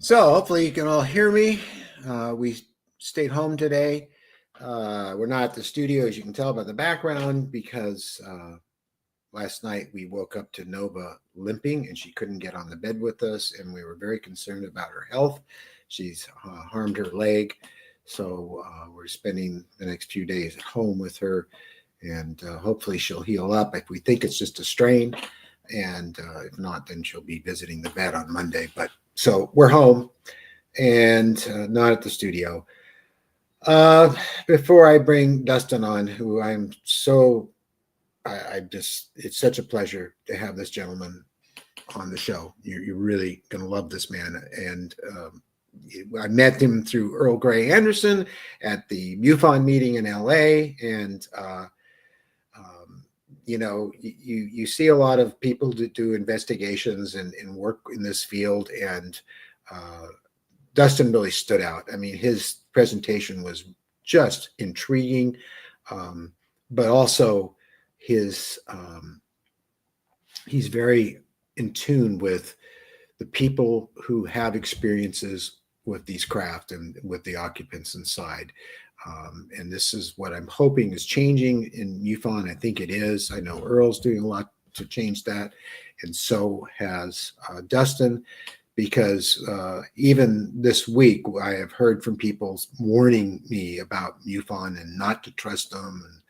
So hopefully you can all hear me. We stayed home today. We're not at the studio, as you can tell by the background, because last night we woke up to Nova limping and she couldn't get on the bed with us, and we were very concerned about her health. She's harmed her leg, so we're spending the next few days at home with her, and hopefully she'll heal up. If we think it's just a strain, and if not, then she'll be visiting the vet on Monday. But so we're home and not at the studio. Before I bring Dustin on, who I'm so, I just, it's such a pleasure to have this gentleman on the show. You're really going to love this man. And I met him through Earl Gray Anderson at the MUFON meeting in LA. And, you see a lot of people that do investigations and work in this field. And Dustin really stood out. I mean, his presentation was just intriguing, but also he's very in tune with the people who have experiences with these craft and with the occupants inside. And this is what I'm hoping is changing in MUFON. I think it is. I know Earl's doing a lot to change that, and so has Dustin. Because even this week, I have heard from people warning me about MUFON and not to trust them.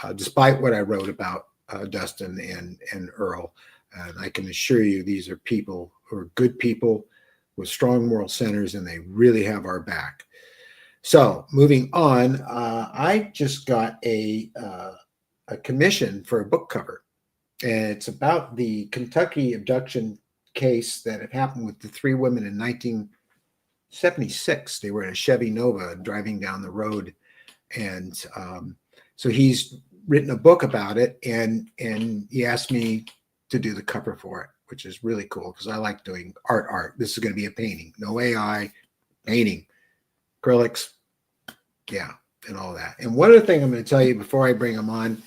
And despite what I wrote about Dustin and Earl, and I can assure you, these are people who are good people with strong moral centers, and they really have our back. So moving on, I just got a commission for a book cover, and it's about the Kentucky abduction case that had happened with the three women in 1976. They were in a Chevy Nova driving down the road, and so he's written a book about it, and he asked me to do the cover for it, which is really cool because I like doing art. This is going to be a painting, no AI, painting, acrylics, yeah, and all that. And one other thing I'm going to tell you before I bring him on,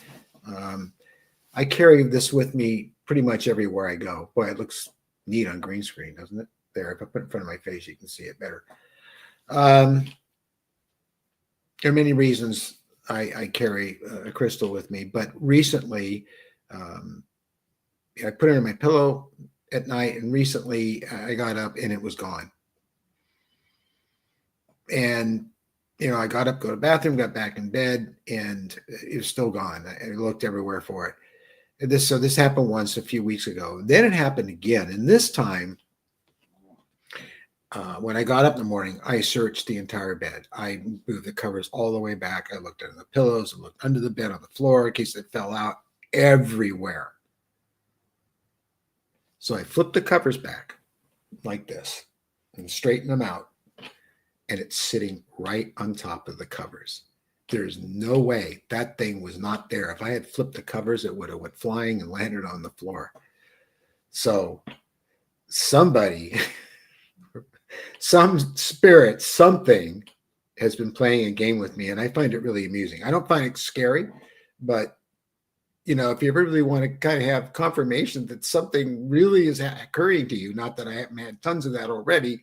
I carry this with me pretty much everywhere I go. Boy, it looks neat on green screen, doesn't it? There, if I put it in front of my face, you can see it better. There are many reasons I carry a crystal with me, but recently I put it on my pillow at night, and recently I got up and it was gone. And I got up, go to the bathroom, got back in bed, and it was still gone. I looked everywhere for it. This happened once a few weeks ago. Then it happened again. And this time, when I got up in the morning, I searched the entire bed. I moved the covers all the way back. I looked under the pillows, I looked under the bed, on the floor, in case it fell out, everywhere. So I flipped the covers back like this and straightened them out. And it's sitting right on top of the covers. There's no way that thing was not there. If I had flipped the covers, it would have went flying and landed on the floor. So somebody, some spirit, something has been playing a game with me, and I find it really amusing. I don't find it scary, but if you really want to kind of have confirmation that something really is occurring to you, not that I haven't had tons of that already,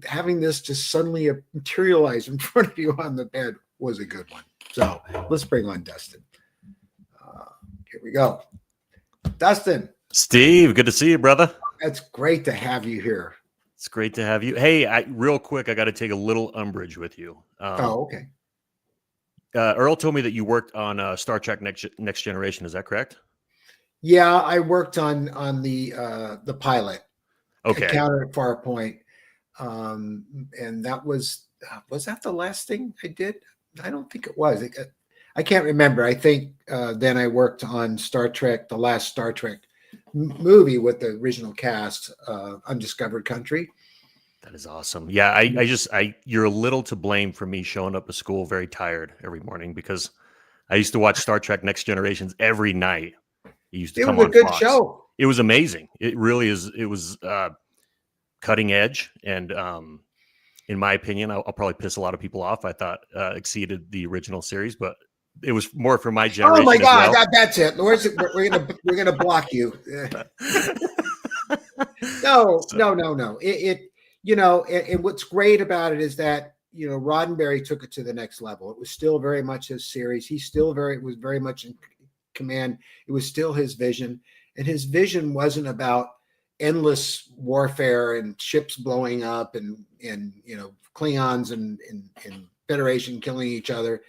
having this just suddenly materialize in front of you on the bed was a good one. So let's bring on Dustin. Here we go. Dustin. Steve, good to see you, brother. It's great to have you here. It's great to have you. Hey, real quick, I got to take a little umbrage with you. Okay. Earl told me that you worked on Star Trek Next Generation. Is that correct? Yeah, I worked on the pilot. Okay. Encounter at Farpoint. And that was that the last thing I did? I don't think it was. I can't remember. I think then I worked on Star Trek, the last Star Trek movie with the original cast, Undiscovered Country. That is awesome. Yeah, you're a little to blame for me showing up to school very tired every morning, because I used to watch Star Trek Next Generations every night. It used to come on Fox. It was a good show. It was amazing. It really is. It was cutting edge, and in my opinion, I'll probably piss a lot of people off. I thought exceeded the original series, but it was more for my generation. Oh my God, well. that's it. We're gonna block you. No. And what's great about it is that, Roddenberry took it to the next level. It was still very much his series. He still was very much in command. It was still his vision. And his vision wasn't about endless warfare and ships blowing up and Klingons and Federation killing each other.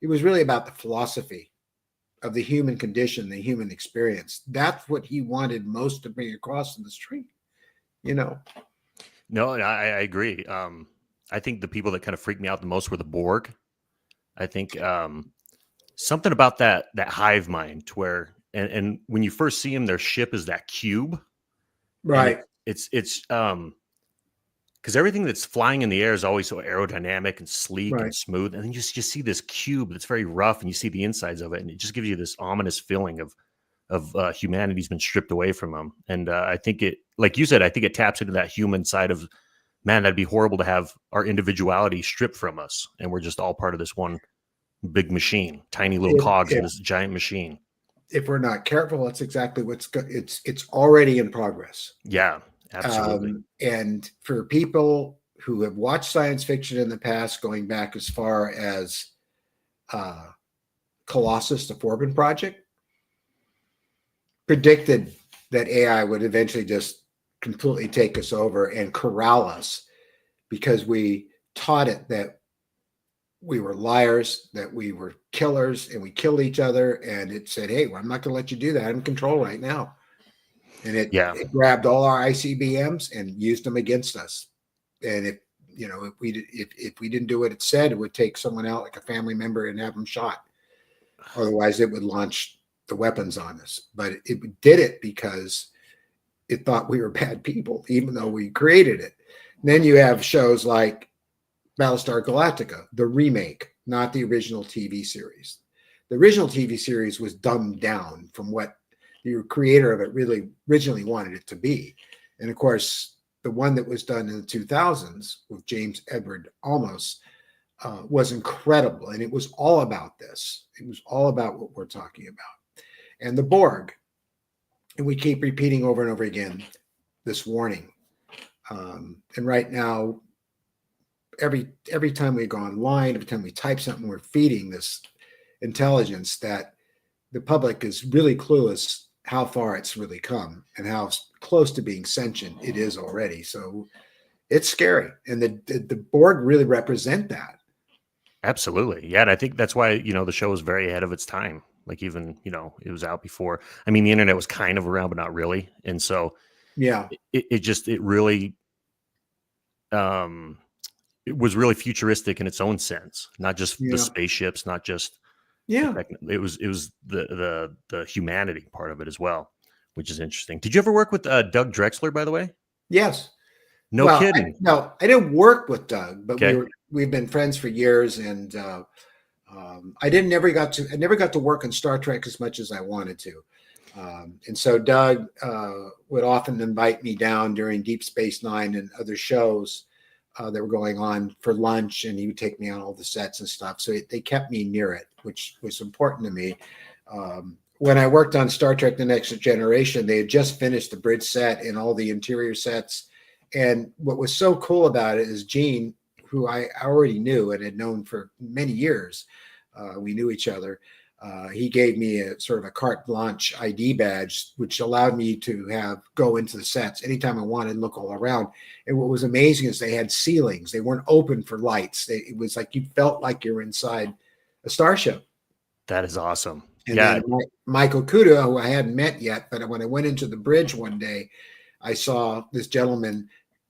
It was really about the philosophy of the human condition, the human experience. That's what he wanted most to bring across in the screen, No, I agree. I think the people that kind of freaked me out the most were the Borg. I think something about that hive mind to where, and when you first see them, their ship is that cube. Right. It's because everything that's flying in the air is always so aerodynamic and sleek and smooth. And then you just see this cube that's very rough and you see the insides of it. And it just gives you this ominous feeling of humanity's been stripped away from them. And I think it, like you said, I think it taps into that human side of, man, that'd be horrible to have our individuality stripped from us. And we're just all part of this one big machine, tiny little cogs in this giant machine. If we're not careful, that's exactly it's already in progress. Yeah, absolutely. And for people who have watched science fiction in the past, going back as far as Colossus, the Forbin Project, predicted that AI would eventually just completely take us over and corral us because we taught it that we were liars, that we were killers, and we killed each other. And it said, hey, well, I'm not going to let you do that. I'm in control right now. And it grabbed all our ICBMs and used them against us. And if we didn't do what it said, it would take someone out, like a family member, and have them shot. Otherwise, it would launch the weapons on us. But it did it because it thought we were bad people, even though we created it. And then you have shows like Battlestar Galactica, the remake, not the original TV series. The original TV series was dumbed down from what the creator of it really originally wanted it to be. And of course, the one that was done in the 2000s with James Edward Olmos was incredible. And it was all about this. It was all about what we're talking about. And the Borg, and we keep repeating over and over again this warning. And right now, every time we go online, every time we type something, we're feeding this intelligence that the public is really clueless how far it's really come and how close to being sentient it is already. So it's scary. And the Borg really represent that. Absolutely. Yeah. And I think that's why, the show was very ahead of its time. Like even, it was out before. I mean, the internet was kind of around, but not really. And so it really, it was really futuristic in its own sense, not just the spaceships, not just it was the humanity part of it as well, which is interesting. Did you ever work with Doug Drexler, by the way? Yes. No kidding. I didn't work with Doug, but we've been friends for years, and I never got to work on Star Trek as much as I wanted to. And so Doug would often invite me down during Deep Space Nine and other shows that were going on for lunch, and he would take me on all the sets and stuff. So they kept me near it, which was important to me. When I worked on Star Trek: The Next Generation, they had just finished the bridge set and all the interior sets. And what was so cool about it is Gene, who I already knew and had known for many years, we knew each other. He gave me a sort of a carte blanche ID badge, which allowed me to go into the sets anytime I wanted and look all around. And what was amazing is they had ceilings. They weren't open for lights. It was like you felt like you're inside a starship. That is awesome. And then Michael Kuda, who I hadn't met yet, but when I went into the bridge one day, I saw this gentleman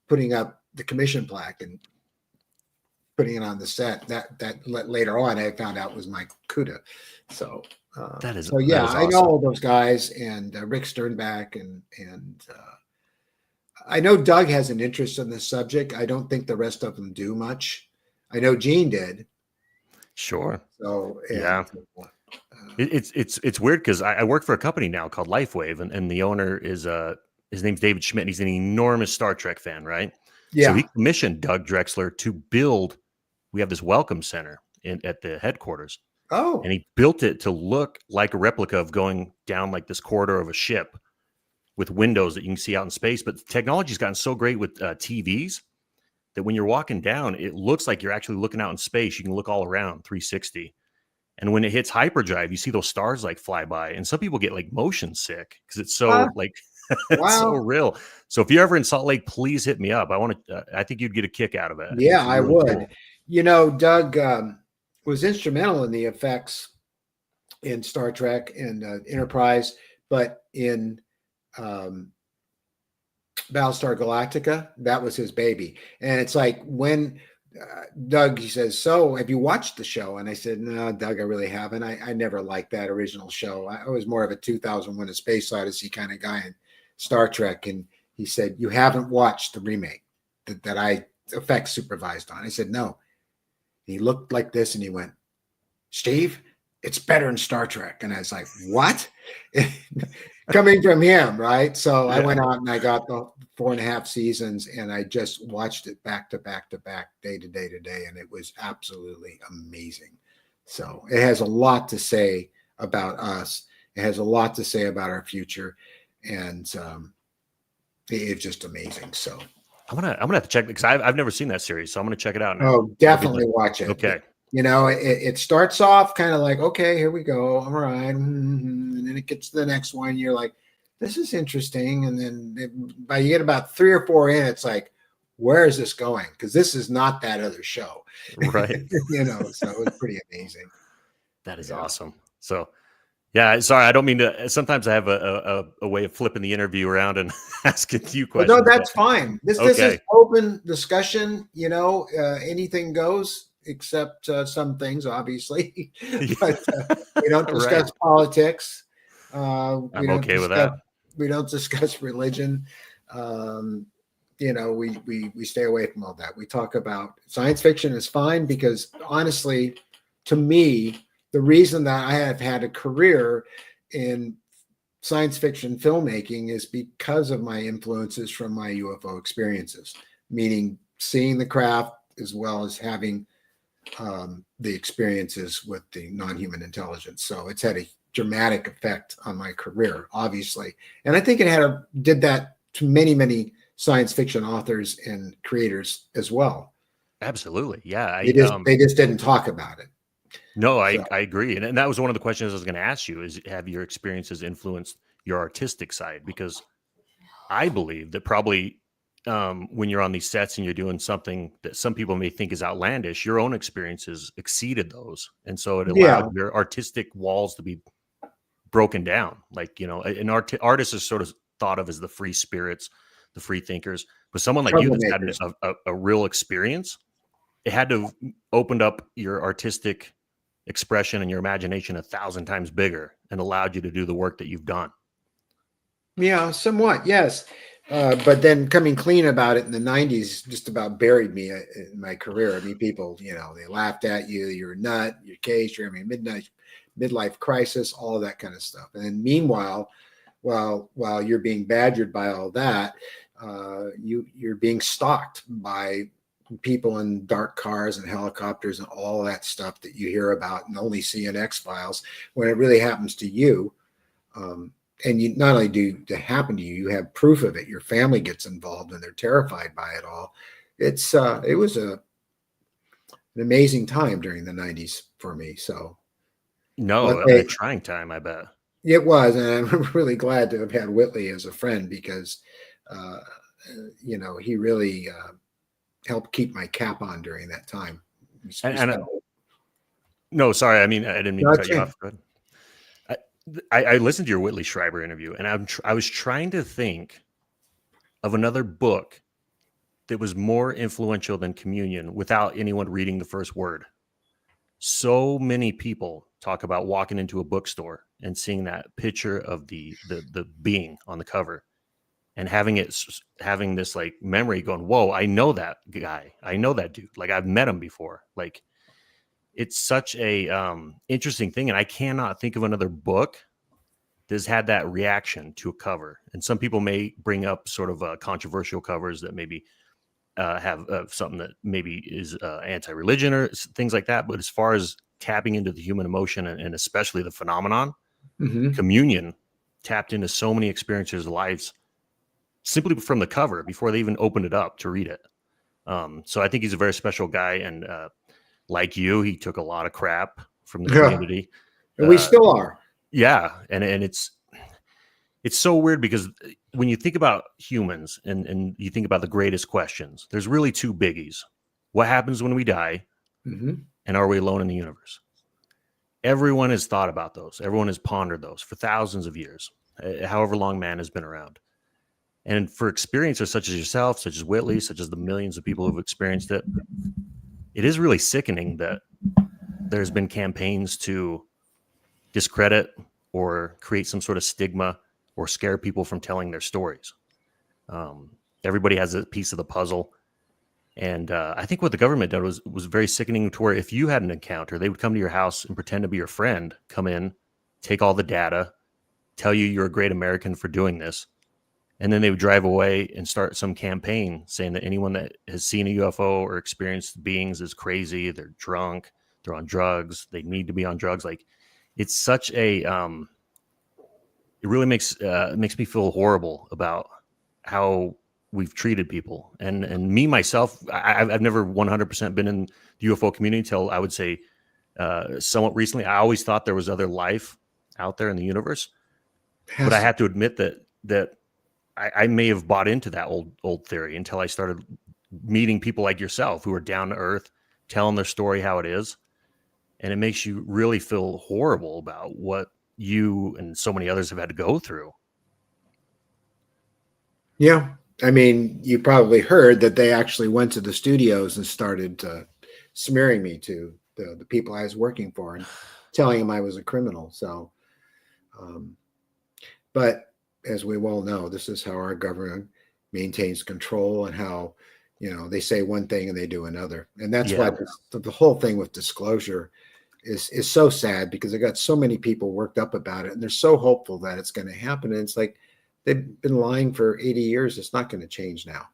putting up the commission plaque and putting it on the set. That later on I found out was Michael Kuda. So that is awesome. I know all those guys, and Rick Sternbach, and I know Doug has an interest in this subject. I don't think the rest of them do much. I know Gene did. Sure. So it's weird because I work for a company now called LifeWave, and the owner is his name's David Schmidt, and he's an enormous Star Trek fan, right? Yeah. So he commissioned Doug Drexler to build. We have this welcome center at the headquarters. Oh. And he built it to look like a replica of going down like this corridor of a ship with windows that you can see out in space. But the technology's gotten so great with TVs that when you're walking down, it looks like you're actually looking out in space. You can look all around 360. And when it hits hyperdrive, you see those stars like fly by. And some people get like motion sick because it's so like it's so real. So if you're ever in Salt Lake, please hit me up. I think you'd get a kick out of it. Yeah, really I would. Cool. You know, Doug was instrumental in the effects in Star Trek and Enterprise, but in Battlestar Galactica, that was his baby. And it's like when Doug, he says, so have you watched the show? And I said, no, Doug, I really haven't. I never liked that original show. I was more of a 2001: A Space Odyssey kind of guy in Star Trek. And he said, you haven't watched the remake that I effects supervised on. I said, no. He looked like this and he went, Steve, it's better than Star Trek. And I was like, what? Coming from him, right? So I went out and I got the 4.5 seasons and I just watched it back to back to back, day to day to day. And it was absolutely amazing. So it has a lot to say about us. It has a lot to say about our future. And it's just amazing. So I'm gonna have to check because I've never seen that series, so I'm gonna check it out now. Oh, definitely watch it. Okay. You know, it starts off kind of like, okay, here we go. All right. And then it gets to the next one. You're like, this is interesting. And then by you get about 3 or 4 in, it's like, where is this going? Because this is not that other show. Right. You know, so it was pretty amazing. That is awesome. So, yeah, sorry, I don't mean to. Sometimes I have a way of flipping the interview around and asking you questions. No, that's fine. This is open discussion. You know, anything goes. Except some things, obviously, but we don't discuss politics. I'm okay with that. We don't discuss religion. You know, we stay away from all that. We talk about science fiction is fine because honestly, to me, the reason that I have had a career in science fiction filmmaking is because of my influences from my UFO experiences, meaning seeing the craft as well as having the experiences with the non-human intelligence. So it's had a dramatic effect on my career, obviously. And I think it did that to many, many science fiction authors and creators as well. Absolutely. Yeah. They just didn't talk about it. No, I agree. And that was one of the questions I was going to ask you is, have your experiences influenced your artistic side? Because I believe that probably when you're on these sets and you're doing something that some people may think is outlandish, your own experiences exceeded those. And so it allowed your artistic walls to be broken down. Like, you know, an artist is sort of thought of as the free spirits, the free thinkers. But someone like you that's had a real experience, it had to have opened up your artistic expression and your imagination 1,000 times bigger and allowed you to do the work that you've done. Yeah, somewhat, yes. But then coming clean about it in the 90s just about buried me in my career. I mean, people, you know, they laughed at you, you're a nut, you're caged, you're having a midlife crisis, all of that kind of stuff. And then meanwhile, while you're being badgered by all that, you're being stalked by people in dark cars and helicopters and all that stuff that you hear about and only see in X-Files when it really happens to you. And you not only do it happen to you, you have proof of it. Your family gets involved and they're terrified by it all. It was an amazing time during the 90s for me. So a trying time, I bet. It was, and I'm really glad to have had Whitley as a friend because you know, he really helped keep my cap on during that time. No, sorry, I mean I didn't mean to cut you off. Go ahead. I listened to your Whitley Schreiber interview, and I was trying to think of another book that was more influential than Communion without anyone reading the first word. So many people talk about walking into a bookstore and seeing that picture of the being on the cover and having this like memory going, whoa, I know that guy. I know that dude. Like I've met him before. Like it's such a interesting thing. And I cannot think of another book that's had that reaction to a cover. And some people may bring up sort of controversial covers that maybe have something that maybe is anti-religion or things like that. But as far as tapping into the human emotion and especially the phenomenon, Communion tapped into so many experiences' lives simply from the cover before they even opened it up to read it. So I think he's a very special guy, and like you, he took a lot of crap from the community. And we still are. Yeah, and it's so weird because when you think about humans and you think about the greatest questions, there's really two biggies. What happens when we die? And are we alone in the universe? Everyone has thought about those. Everyone has pondered those for thousands of years, however long man has been around. And for experiencers such as yourself, such as Whitley, such as the millions of people who've experienced it, it is really sickening that there's been campaigns to discredit or create some sort of stigma or scare people from telling their stories. Everybody has a piece of the puzzle. And I think what the government did was very sickening, to where if you had an encounter, they would come to your house and pretend to be your friend, come in, take all the data, tell you you're a great American for doing this. And then they would drive away and start some campaign saying that anyone that has seen a UFO or experienced beings is crazy. They're drunk. They're on drugs. They need to be on drugs. Like, it's such a, it really makes me feel horrible about how we've treated people. And me, myself, I've never 100% been in the UFO community until I would say somewhat recently. I always thought there was other life out there in the universe. But I have to admit that I may have bought into that old theory until I started meeting people like yourself who are down to earth, telling their story how it is. And it makes you really feel horrible about what you and so many others have had to go through. Yeah. I mean, you probably heard that they actually went to the studios and started smearing me to the people I was working for and telling them I was a criminal. So, but as we well know, this is how our government maintains control, and how, they say one thing and they do another. And that's why the whole thing with disclosure is so sad, because I got so many people worked up about it, and they're so hopeful that it's going to happen. And it's like, they've been lying for 80 years. It's not going to change now.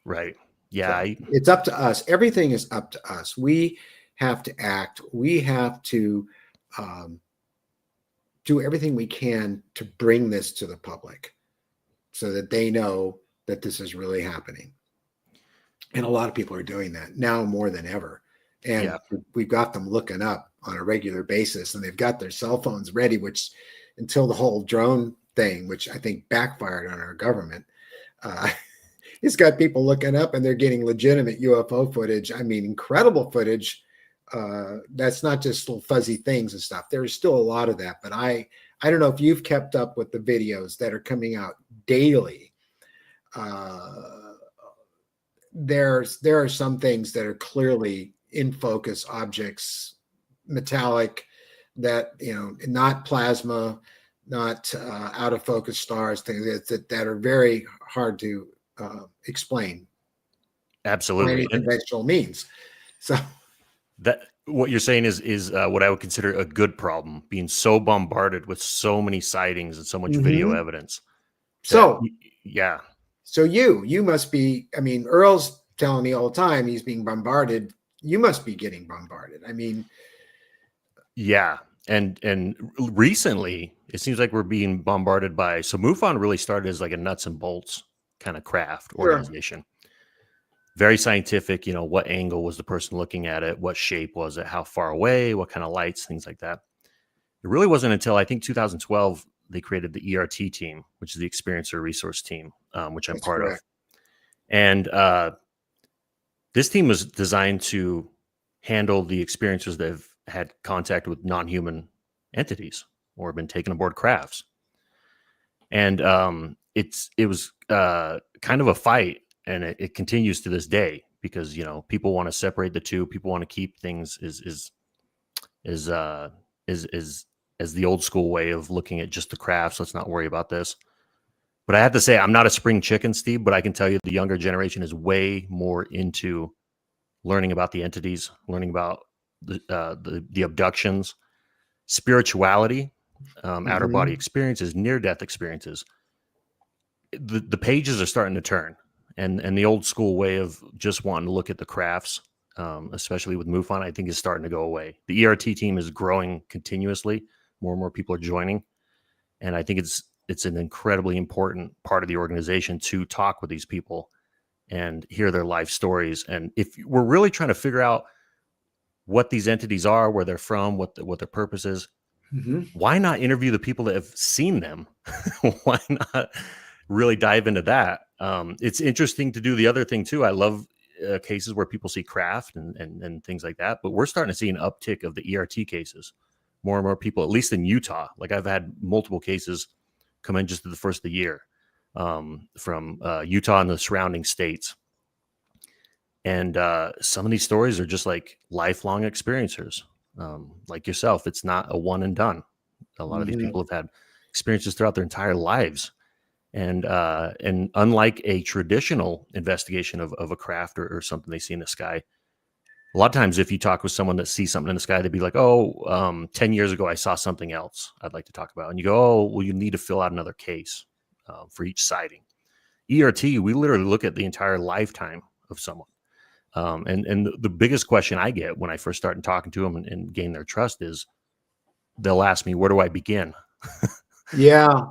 Right. Yeah. So it's up to us. Everything is up to us. We have to act. We have to do everything we can to bring this to the public so that they know that this is really happening. And a lot of people are doing that now more than ever. And we've got them looking up on a regular basis, and they've got their cell phones ready, which, until the whole drone thing, which I think backfired on our government, it's got people looking up and they're getting legitimate UFO footage. I mean, incredible footage. That's not just little fuzzy things and stuff. There's still a lot of that, but I don't know if you've kept up with the videos that are coming out daily. There are some things that are clearly in focus objects, metallic, that, not plasma, not out of focus stars, things that are very hard to explain. Absolutely. Conventional means. So that what you're saying is what I would consider a good problem, being so bombarded with so many sightings and so much video evidence. So yeah. So you must be, I mean, Earl's telling me all the time he's being bombarded. You must be getting bombarded. I mean, yeah. And recently it seems like we're being bombarded by, so MUFON really started as like a nuts and bolts kind of craft organization. Very scientific, what angle was the person looking at it? What shape was it? How far away? What kind of lights? Things like that. It really wasn't until I think 2012 they created the ERT team, which is the Experiencer Resource Team, which I'm part of. And this team was designed to handle the experiencers that have had contact with non-human entities or been taken aboard crafts. And it was kind of a fight. And it continues to this day, because people want to separate the two. People want to keep things as the old school way of looking at just the crafts. Let's not worry about this. But I have to say, I'm not a spring chicken, Steve. But I can tell you, the younger generation is way more into learning about the entities, learning about the abductions, spirituality, outer body experiences, near death experiences. The pages are starting to turn. And the old school way of just wanting to look at the crafts, especially with MUFON, I think is starting to go away. The ERT team is growing continuously. More and more people are joining. And I think it's an incredibly important part of the organization to talk with these people and hear their life stories. And if we're really trying to figure out what these entities are, where they're from, what their purpose is, why not interview the people that have seen them? Why not really dive into that? It's interesting to do the other thing too. I love cases where people see craft and things like that, but we're starting to see an uptick of the ERT cases. More and more people, at least in Utah. Like I've had multiple cases come in just at the first of the year from Utah and the surrounding states. And some of these stories are just like lifelong experiencers, like yourself. It's not a one and done. A lot of these people have had experiences throughout their entire lives. And unlike a traditional investigation of a craft or something they see in the sky, a lot of times if you talk with someone that sees something in the sky, they'd be like, 10 years ago, I saw something else I'd like to talk about. And you go, oh, well, you need to fill out another case for each sighting. ERT, we literally look at the entire lifetime of someone. And the biggest question I get when I first start talking to them and gain their trust is they'll ask me, where do I begin? Yeah,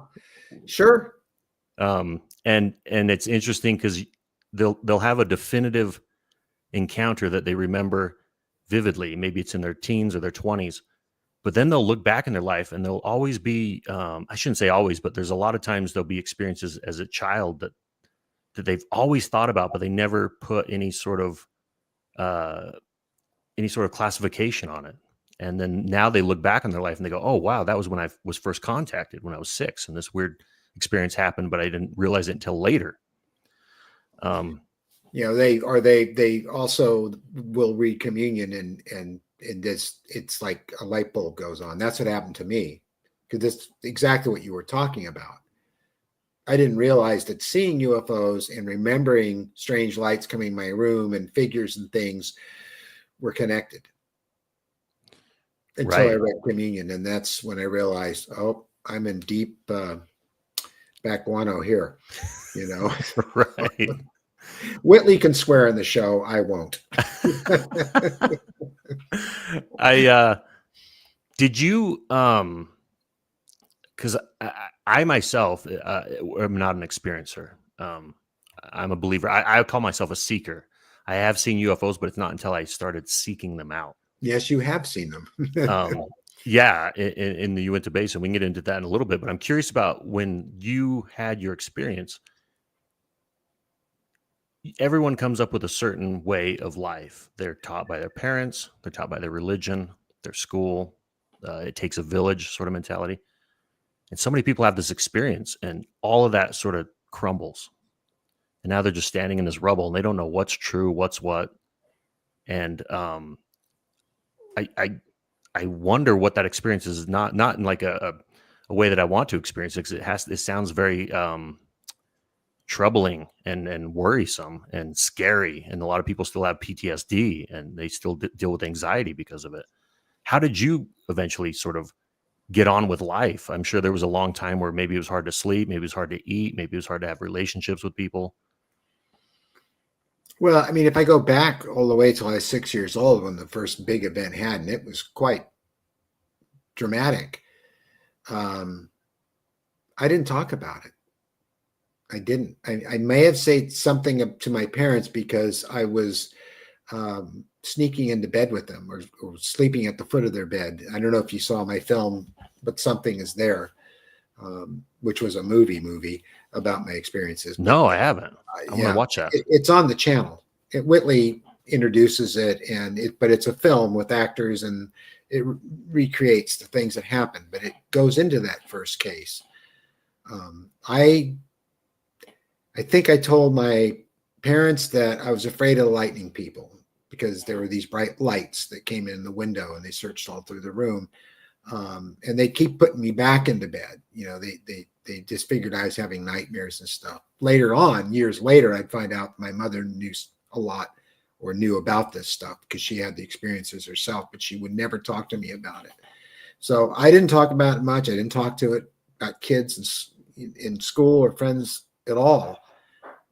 sure. And it's interesting because they'll have a definitive encounter that they remember vividly. Maybe it's in their teens or their 20s, but then they'll look back in their life and they'll always be, I shouldn't say always, but there's a lot of times there'll be experiences as a child that they've always thought about, but they never put any sort of classification on it. And then now they look back on their life and they go, oh, wow, that was when I was first contacted when I was 6 and this weird experience happened, but I didn't realize it until later. They also will read communion and this, it's like a light bulb goes on. That's what happened to me, because that's exactly what you were talking about. I didn't realize that seeing UFOs and remembering strange lights coming in my room and figures and things were connected until I read communion. And that's when I realized, oh, I'm in deep back guano here, Right. Whitley can swear in the show. I won't. Did you, because I myself am not an experiencer. I'm a believer. I call myself a seeker. I have seen UFOs, but it's not until I started seeking them out. Yes, you have seen them. Yeah, in the Uinta Basin. We can get into that in a little bit, but I'm curious about when you had your experience. Everyone comes up with a certain way of life. They're taught by their parents. They're taught by their religion, their school. It takes a village sort of mentality. And so many people have this experience and all of that sort of crumbles. And now they're just standing in this rubble and they don't know what's true, what's what. And I wonder what that experience is, not in like a way that I want to experience it, because it sounds very troubling and worrisome and scary. And a lot of people still have PTSD and they still deal with anxiety because of it. How did you eventually sort of get on with life? I'm sure there was a long time where maybe it was hard to sleep, maybe it was hard to eat, maybe it was hard to have relationships with people. Well, I mean, if I go back all the way till I was 6 years old when the first big event happened, it was quite dramatic. I didn't talk about it. I didn't. I may have said something to my parents because I was sneaking into bed with them or sleeping at the foot of their bed. I don't know if you saw my film, but Something Is There, which was a movie about my experiences. No, I haven't. I want to watch that. It's on the channel. Whitley introduces it, but it's a film with actors and it recreates the things that happened, but it goes into that first case. I think I told my parents that I was afraid of lightning people because there were these bright lights that came in the window and they searched all through the room. And they keep putting me back into bed. They just figured I was having nightmares and stuff. Later on, years later, I'd find out my mother knew a lot or knew about this stuff because she had the experiences herself, but she would never talk to me about it. So I didn't talk about it much. I didn't talk about kids in school or friends at all.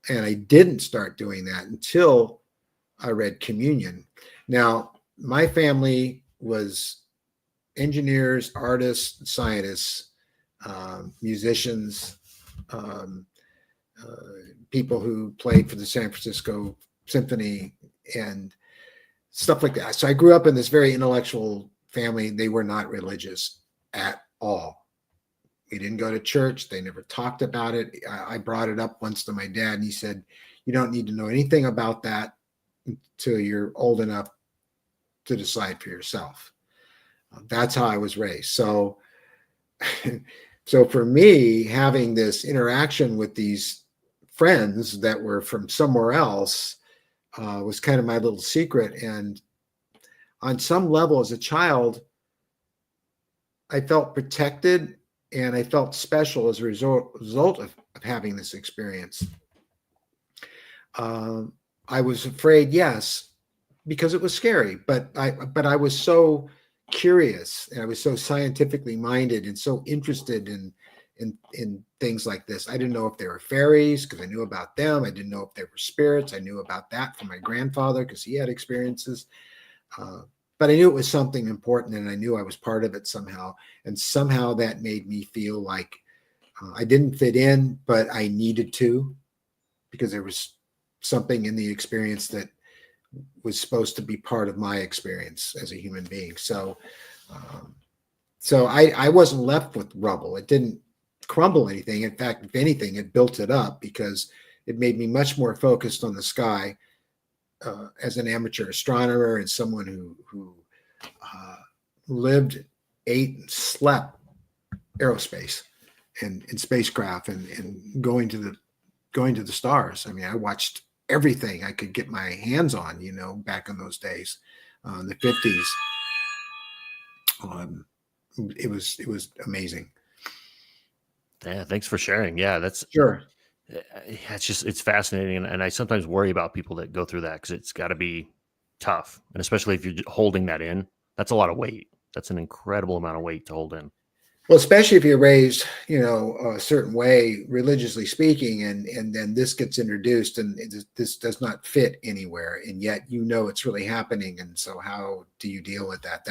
And I didn't start doing that until I read communion. Now, my family was engineers, artists, scientists, musicians, people who played for the San Francisco Symphony and stuff like that. So I grew up in this very intellectual family. They were not religious at all. We didn't go to church. They never talked about it. I brought it up once to my dad, and he said, "You don't need to know anything about that until you're old enough to decide for yourself." That's how I was raised. So, so for me, having this interaction with these friends that were from somewhere else was kind of my little secret. And on some level, as a child, I felt protected and I felt special as a result of having this experience. I was afraid, yes, because it was scary, but I was so curious and I was so scientifically minded and so interested in things like this. I didn't know if they were fairies because I knew about them. I didn't know if they were spirits. I knew about that from my grandfather because he had experiences. But I knew it was something important, and I knew I was part of it somehow. And somehow that made me feel like I didn't fit in, but I needed to, because there was something in the experience that was supposed to be part of my experience as a human being. So, so I wasn't left with rubble. It didn't crumble anything. In fact, if anything, it built it up because it made me much more focused on the sky as an amateur astronomer and someone who lived, ate, and slept aerospace and spacecraft and going to the stars. I mean, I watched everything I could get my hands on, back in those days, in the 50s. It was amazing. Yeah, thanks for sharing. Yeah, that's sure. It's fascinating, and I sometimes worry about people that go through that because it's got to be tough, and especially if you're holding that in, that's a lot of weight. That's an incredible amount of weight to hold in. Well, especially if you're raised, a certain way, religiously speaking, and then this gets introduced, and this does not fit anywhere, and yet it's really happening. And so, how do you deal with that?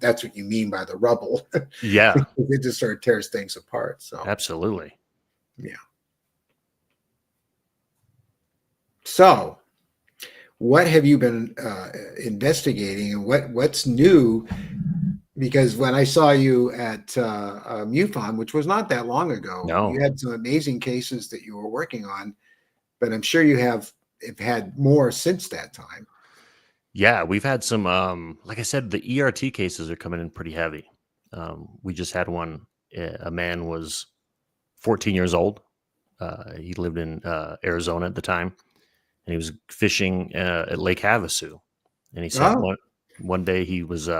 That's what you mean by the rubble. Yeah, it just sort of tears things apart. So, absolutely, yeah. So, what have you been investigating, and what's new? Because when I saw you at MUFON, which was not that long ago, no. You had some amazing cases that you were working on, but I'm sure you have had more since that time. Yeah, we've had some, like I said, the ERT cases are coming in pretty heavy. We just had one. A man was 14 years old. He lived in Arizona at the time, and he was fishing at Lake Havasu. And he said one day he was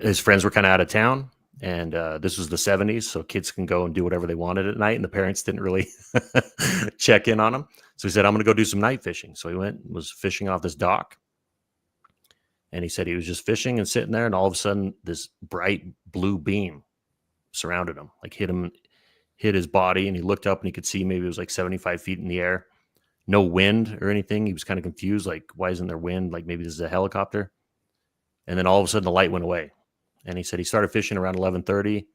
his friends were kind of out of town, and this was the 70s, so kids can go and do whatever they wanted at night, and the parents didn't really check in on them. So he said, "I'm going to go do some night fishing." So he went and was fishing off this dock, and he said he was just fishing and sitting there, and all of a sudden this bright blue beam surrounded him, like hit his body, and he looked up and he could see maybe it was like 75 feet in the air. No wind or anything. He was kind of confused, like, why isn't there wind? Like maybe this is a helicopter. And then all of a sudden the light went away. And he said he started fishing around 11:30.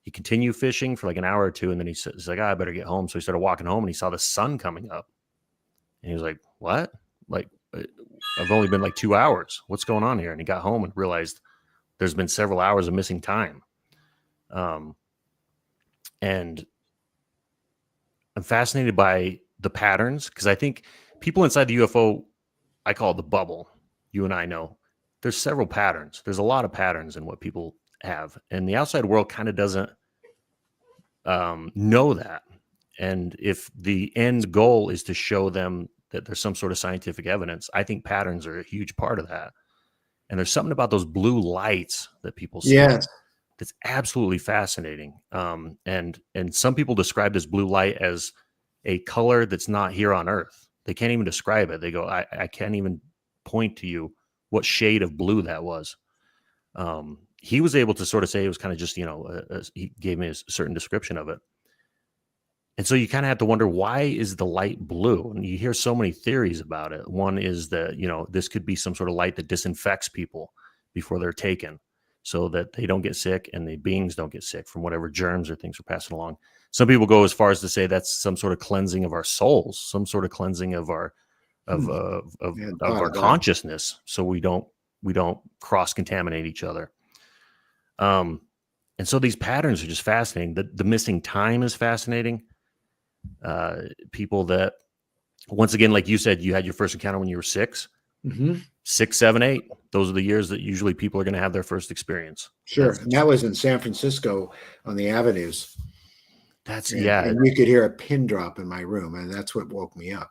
He continued fishing for like an hour or two. And then he's like, I better get home. So he started walking home, and he saw the sun coming up. And he was like, what? Like, I've only been like 2 hours. What's going on here? And he got home and realized there's been several hours of missing time. And I'm fascinated by the patterns, because I think people inside the UFO, I call it the bubble. You and I know there's several patterns. There's a lot of patterns in what people have, and the outside world kind of doesn't know that. And if the end goal is to show them that there's some sort of scientific evidence, I think patterns are a huge part of that. And there's something about those blue lights that people see. Yes. That's absolutely fascinating. And some people describe this blue light as a color that's not here on Earth. They can't even describe it. They go, I can't even point to you what shade of blue that was. He was able to sort of say it was kind of just, he gave me a certain description of it. And so you kind of have to wonder, why is the light blue? And you hear so many theories about it. One is that, this could be some sort of light that disinfects people before they're taken, so that they don't get sick and the beings don't get sick from whatever germs or things are passing along. Some people go as far as to say that's some sort of cleansing of our souls, some sort of cleansing of our our consciousness, so we don't cross contaminate each other. And so these patterns are just fascinating. The missing time is fascinating. People that, once again, like you said, you had your first encounter when you were 6. 6, 7, 8. Those are the years that usually people are going to have their first experience. Sure. And that was in San Francisco on the avenues. And you could hear a pin drop in my room, and that's what woke me up.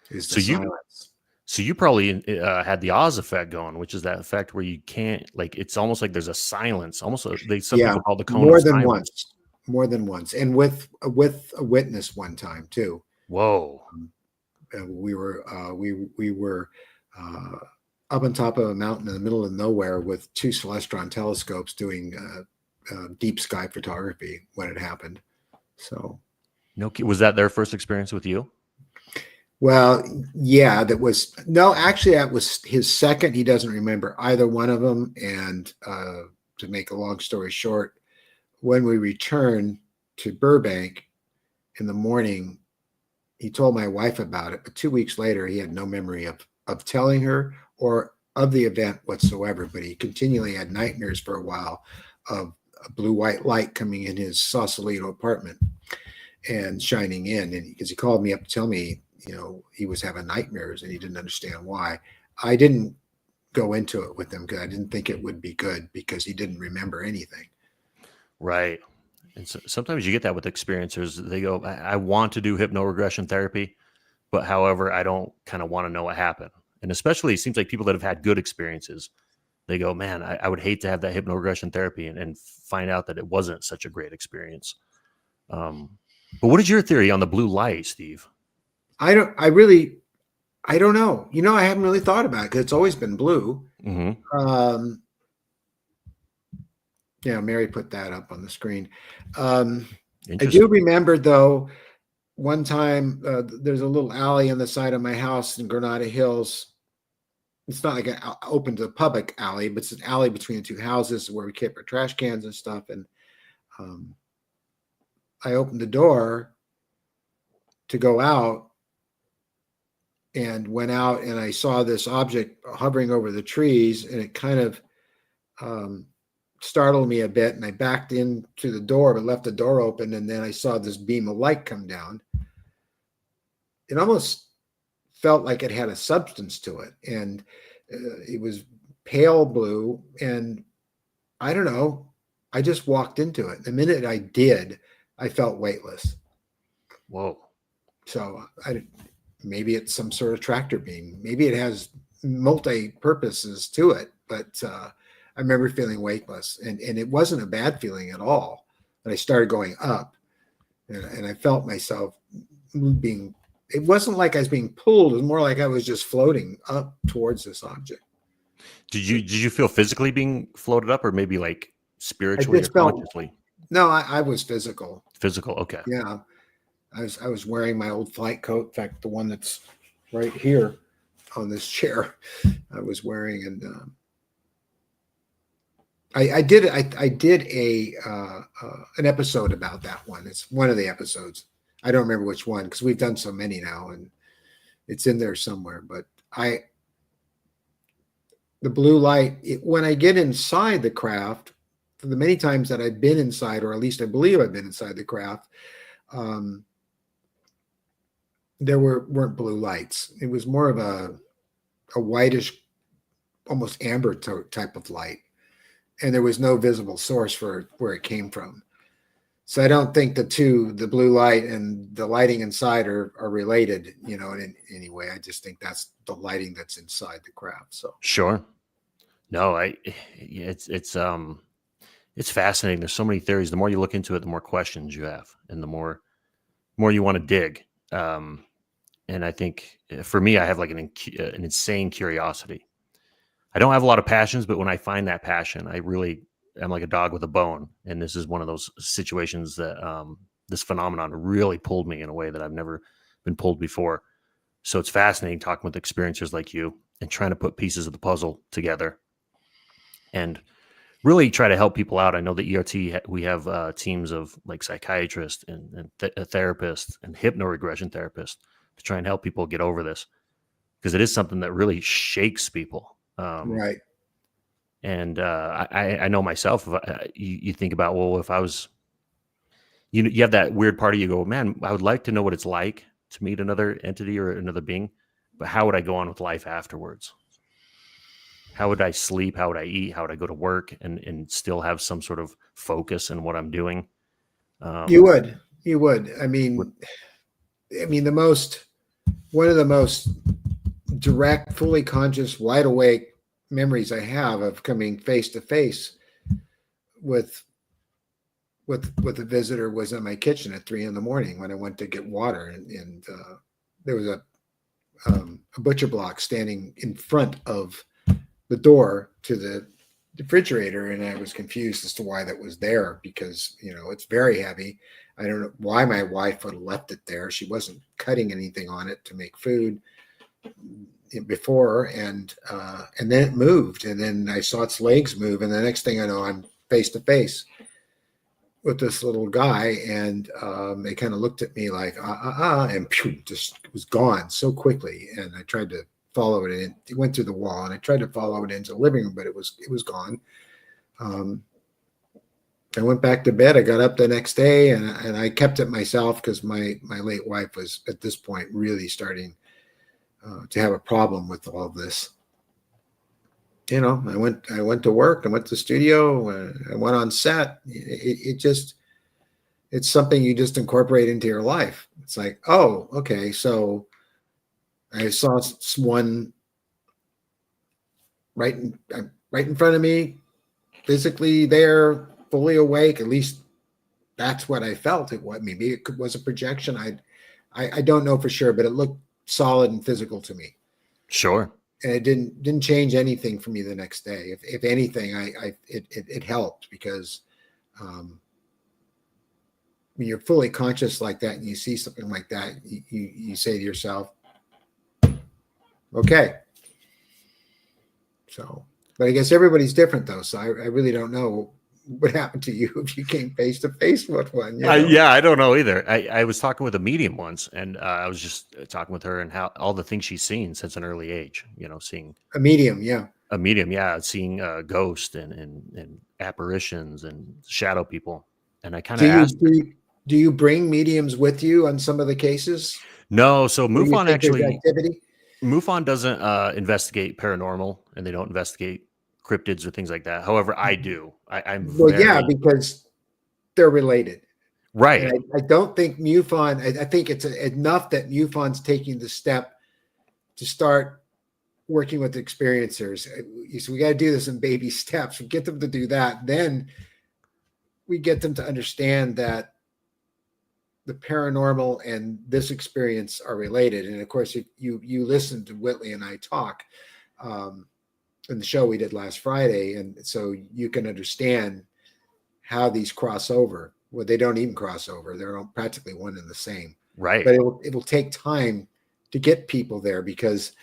Is the silence. So you probably had the Oz effect going, which is that effect where you can't, like, it's almost like there's a silence, almost some people call the cone more of than silence. More than once, and with a witness one time too. Whoa. We were up on top of a mountain in the middle of nowhere with 2 Celestron telescopes doing deep sky photography when it happened. So, was that their first experience with you? Well, yeah, that was his second. He doesn't remember either one of them. And to make a long story short, when we returned to Burbank in the morning, he told my wife about it. But 2 weeks later, he had no memory of telling her or of the event whatsoever. But he continually had nightmares for a while of a blue-white light coming in his Sausalito apartment and shining in. And because he called me up to tell me, he was having nightmares and he didn't understand why. I didn't go into it with him because I didn't think it would be good because he didn't remember anything. Right. And so sometimes you get that with experiencers. They go, I want to do hypnoregression therapy, but however, I don't kind of want to know what happened. And especially it seems like people that have had good experiences, they go, man, I would hate to have that hypnoregression therapy and find out that it wasn't such a great experience. But what is your theory on the blue light, Steve? I don't know. I haven't really thought about it because it's always been blue. Mm-hmm. Mary put that up on the screen. I do remember, though, one time there's a little alley on the side of my house in Granada Hills. It's not like an open to the public alley, but it's an alley between the 2 houses where we keep our trash cans and stuff. And I opened the door to go out and went out, and I saw this object hovering over the trees, and it kind of startled me a bit, and I backed into the door but left the door open, and then I saw this beam of light come down. It almost felt like it had a substance to it, and it was pale blue, and I don't know, I just walked into it. The minute I did, I felt weightless. Whoa. So maybe it's some sort of tractor beam. Maybe it has multi-purposes to it, but I remember feeling weightless, and it wasn't a bad feeling at all. But I started going up, and I felt myself being. It wasn't like I was being pulled. It was more like I was just floating up towards this object. Did you feel physically being floated up, or maybe like spiritually or consciously? No, I was physical. Physical, okay. Yeah, I was wearing my old flight coat. In fact, the one that's right here on this chair, I was wearing, and I did an episode about that one. It's one of the episodes. I don't remember which one because we've done so many now, and it's in there somewhere. But the blue light, when I get inside the craft, for the many times that I've been inside, or at least I believe I've been inside the craft, there weren't blue lights. It was more of a whitish, almost amber type of light, and there was no visible source for where it came from. So I don't think the blue light and the lighting inside are related, in any way. I just think that's the lighting that's inside the craft. So sure. No, it's fascinating. There's so many theories. The more you look into it, the more questions you have, and the more you want to dig. And I think for me, I have like an insane curiosity. I don't have a lot of passions, but when I find that passion, I'm like a dog with a bone. And this is one of those situations that this phenomenon really pulled me in a way that I've never been pulled before. So it's fascinating talking with experiencers like you and trying to put pieces of the puzzle together. And really try to help people out. I know the ERT, we have teams of like psychiatrists and therapists and hypnoregression therapists to try and help people get over this, because it is something that really shakes people. Right. And I know myself, you think about, well, if I was, you have that weird part of you go, man, I would like to know what it's like to meet another entity or another being, but how would I go on with life afterwards? How would I sleep? How would I eat? How would I go to work and still have some sort of focus in what I'm doing? You would. I mean, one of the most direct, fully conscious, wide awake memories I have of coming face to face with a visitor was in my kitchen at 3 a.m. when I went to get water, and there was a butcher block standing in front of the door to the refrigerator, and I was confused as to why that was there, because it's very heavy. I don't know why my wife would have left it there. She wasn't cutting anything on it to make food before, and then it moved, and then I saw its legs move, and the next thing I know, I'm face to face with this little guy, and they kind of looked at me like and just was gone so quickly. And I tried to follow it in. It went through the wall, and I tried to follow it into the living room, but it was gone. I went back to bed. I got up the next day, and I kept it myself because my late wife was at this point really starting to have a problem with all of this. I went to work. I went to the studio. I went on set. It's something you just incorporate into your life. It's like, oh, okay. So I saw one right in front of me, physically there, fully awake. At least that's what I felt. Maybe it was a projection. I don't know for sure, but it looked solid and physical to me. Sure. And it didn't change anything for me the next day. If anything, it helped, because when you're fully conscious like that and you see something like that, you say to yourself, okay. So, but I guess everybody's different though. So I really don't know what happened to you if you came face to face with one. Yeah, I don't know either. I was talking with a medium once, and I was just talking with her and how all the things she's seen since an early age. Seeing a medium, seeing ghosts and apparitions and shadow people. And I kind of asked, do you bring mediums with you on some of the cases? No, so MUFON doesn't investigate paranormal, and they don't investigate cryptids or things like that. However, I do. Because they're related, right? And I don't think MUFON. I think it's enough that MUFON's taking the step to start working with experiencers. So we got to do this in baby steps. We get them to do that, then we get them to understand that the paranormal and this experience are related. And of course, if you listen to Whitley and I talk in the show we did last Friday, and so you can understand how these cross over. Well, they don't even cross over. They're all practically one and the same. Right. But it will take time to get people there, because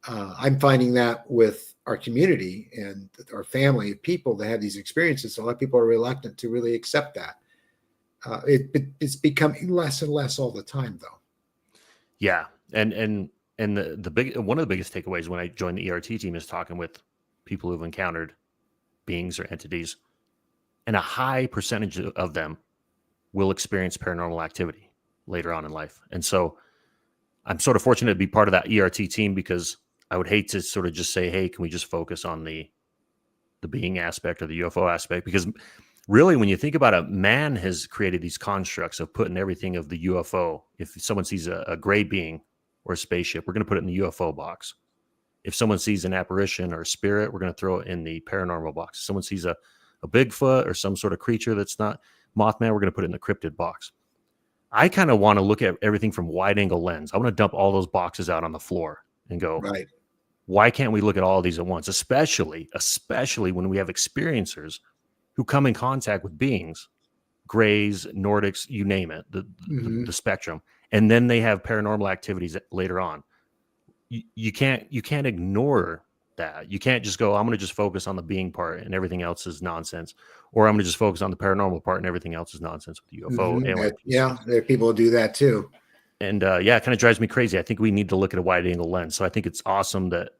I'm finding that with our community and our family of people that have these experiences, a lot of people are reluctant to really accept that. It's becoming less and less all the time, though. Yeah, and the big one of the biggest takeaways when I joined the ERT team is talking with people who've encountered beings or entities, and a high percentage of them will experience paranormal activity later on in life. And so I'm sort of fortunate to be part of that ERT team, because I would hate to sort of just say, hey, can we just focus on the being aspect or the UFO aspect? Because really, when you think about it, man has created these constructs of putting everything of the UFO. If someone sees a gray being or a spaceship, we're going to put it in the UFO box. If someone sees an apparition or a spirit, we're going to throw it in the paranormal box. If someone sees a Bigfoot or some sort of creature that's not Mothman, we're going to put it in the cryptid box. I kind of want to look at everything from wide angle lens. I want to dump all those boxes out on the floor and go, right, why can't we look at all of these at once? Especially when we have experiencers who come in contact with beings, Greys, Nordics, you name it, the spectrum. And then they have paranormal activities later on. You can't ignore that. You can't just go, I'm going to just focus on the being part and everything else is nonsense. Or I'm going to just focus on the paranormal part and everything else is nonsense with the UFO. Alien piece. Yeah, there are people who do that too. And yeah, it kind of drives me crazy. I think we need to look at a wide angle lens. So I think it's awesome that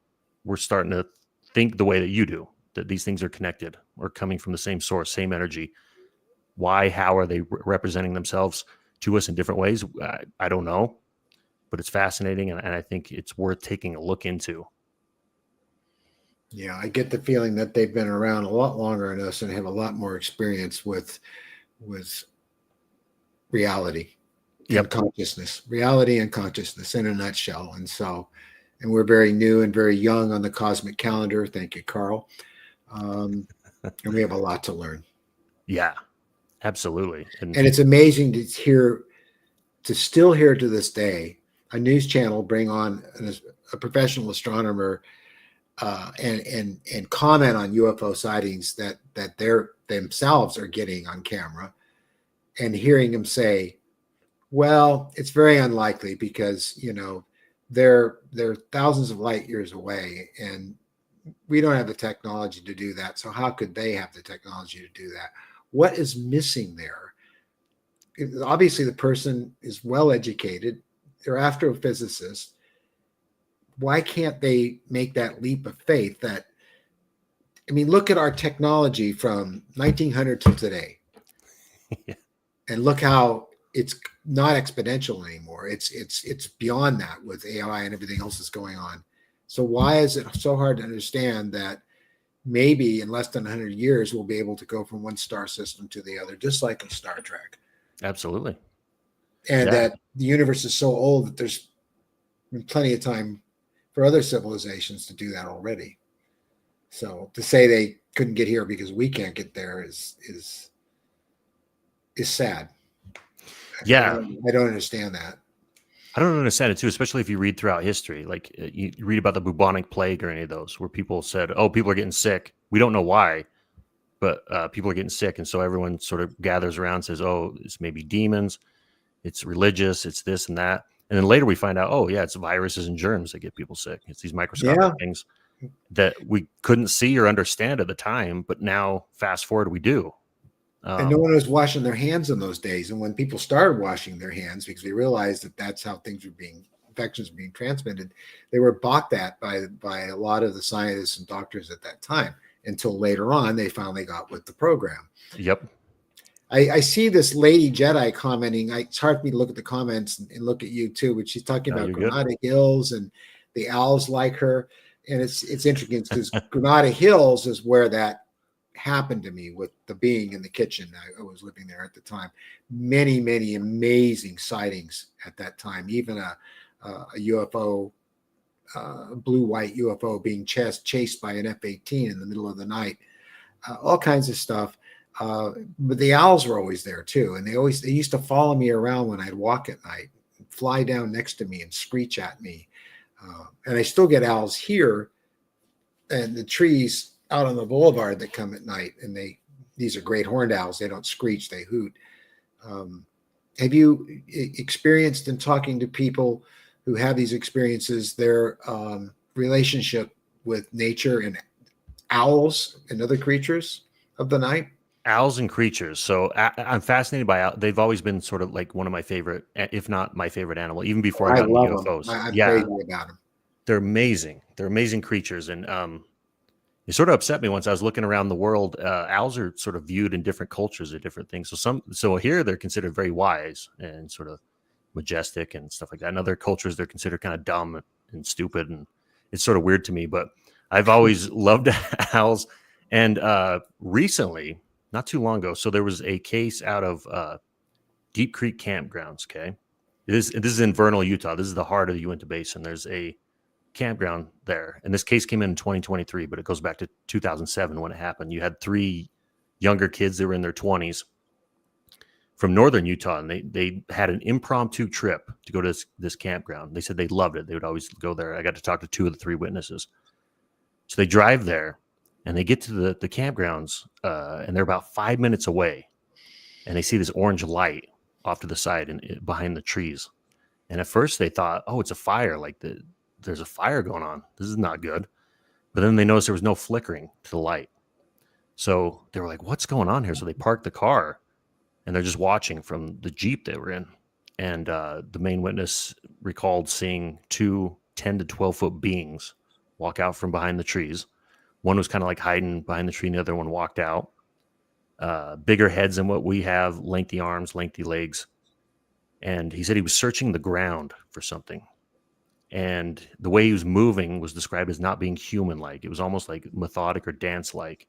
we're starting to think the way that you do, that these things are connected or coming from the same source, same energy. Why, how are they representing themselves to us in different ways? I don't know, but it's fascinating. And I think it's worth taking a look into. Yeah, I get the feeling that they've been around a lot longer than us and have a lot more experience with reality and consciousness, reality and consciousness in a nutshell. And we're very new and very young on the cosmic calendar. Thank you, Carl. And we have a lot to learn. Yeah, absolutely. And it's amazing to still hear to this day a news channel bring on a professional astronomer and comment on UFO sightings that they're themselves are getting on camera, and hearing him say, well, it's very unlikely because, they're thousands of light years away and we don't have the technology to do that. So how could they have the technology to do that? What is missing there? Obviously, the person is well educated. They're astrophysicists. Why can't they make that leap of faith look at our technology from 1900 to today. Yeah. And look how it's not exponential anymore. It's beyond that with AI and everything else that's going on. So why is it so hard to understand that maybe in less than 100 years, we'll be able to go from one star system to the other, just like in Star Trek? Absolutely. And that the universe is so old that there's plenty of time for other civilizations to do that already. So to say they couldn't get here because we can't get there is sad. Yeah. I don't understand that. I don't understand it too, especially if you read throughout history. Like you read about the bubonic plague or any of those where people said, oh, people are getting sick. We don't know why, but people are getting sick. And so everyone sort of gathers around and says, oh, it's maybe demons. It's religious. It's this and that. And then later we find out, oh, yeah, it's viruses and germs that get people sick. It's these microscopic things that we couldn't see or understand at the time. But now, fast forward, we do. And no one was washing their hands in those days. And when people started washing their hands, because they realized that that's how infections were being transmitted, they were balked at by a lot of the scientists and doctors at that time, until later on they finally got with the program. Yep. I see this lady Jedi commenting. It's hard for me to look at the comments and look at you too, but she's talking about Granada Hills and the owls like her. And it's interesting because Granada Hills is where that happened to me with the being in the kitchen. I was living there at the time. Many, many amazing sightings at that time. Even a UFO, blue-white UFO being chased by an F-18 in the middle of the night. All kinds of stuff. But the owls were always there too, and they used to follow me around when I'd walk at night, fly down next to me and screech at me. And I still get owls here, and the trees out on the boulevard that come at night, and these are great horned owls. They don't screech, they hoot. Have you experienced in talking to people who have these experiences, their relationship with nature and owls and other creatures of the night? Owls and creatures. So I'm fascinated by owls. They've always been sort of like one of my favorite, if not my favorite animal, even before I got into UFOs. I'm crazy about them. They're amazing. They're amazing creatures. And it sort of upset me once I was looking around the world. Owls are sort of viewed in different cultures or different things. So here they're considered very wise and sort of majestic and stuff like that. In other cultures, they're considered kind of dumb and stupid. And it's sort of weird to me, but I've always loved owls. And recently, not too long ago, so there was a case out of Deep Creek campgrounds. Okay, this is in Vernal, Utah. This is the heart of the Uinta Basin. There's a campground there, and this case came in 2023, but it goes back to 2007 when it happened. You had 3 younger kids that were in their 20s from northern Utah, and they had an impromptu trip to go to this campground. They said they loved it. They would always go there. I got to talk to 2 of the 3 witnesses. So they drive there, and they get to the campgrounds, and they're about 5 minutes away, and they see this orange light off to the side and behind the trees. And at first they thought, oh, it's a fire. Like there's a fire going on. This is not good. But then they noticed there was no flickering to the light. So they were like, what's going on here? So they parked the car and they're just watching from the Jeep they were in. And the main witness recalled seeing 2 10 to 12 foot beings walk out from behind the trees. One was kind of like hiding behind the tree, and the other one walked out. Bigger heads than what we have, lengthy arms, lengthy legs. And he said he was searching the ground for something. And the way he was moving was described as not being human-like. It was almost like methodic or dance-like.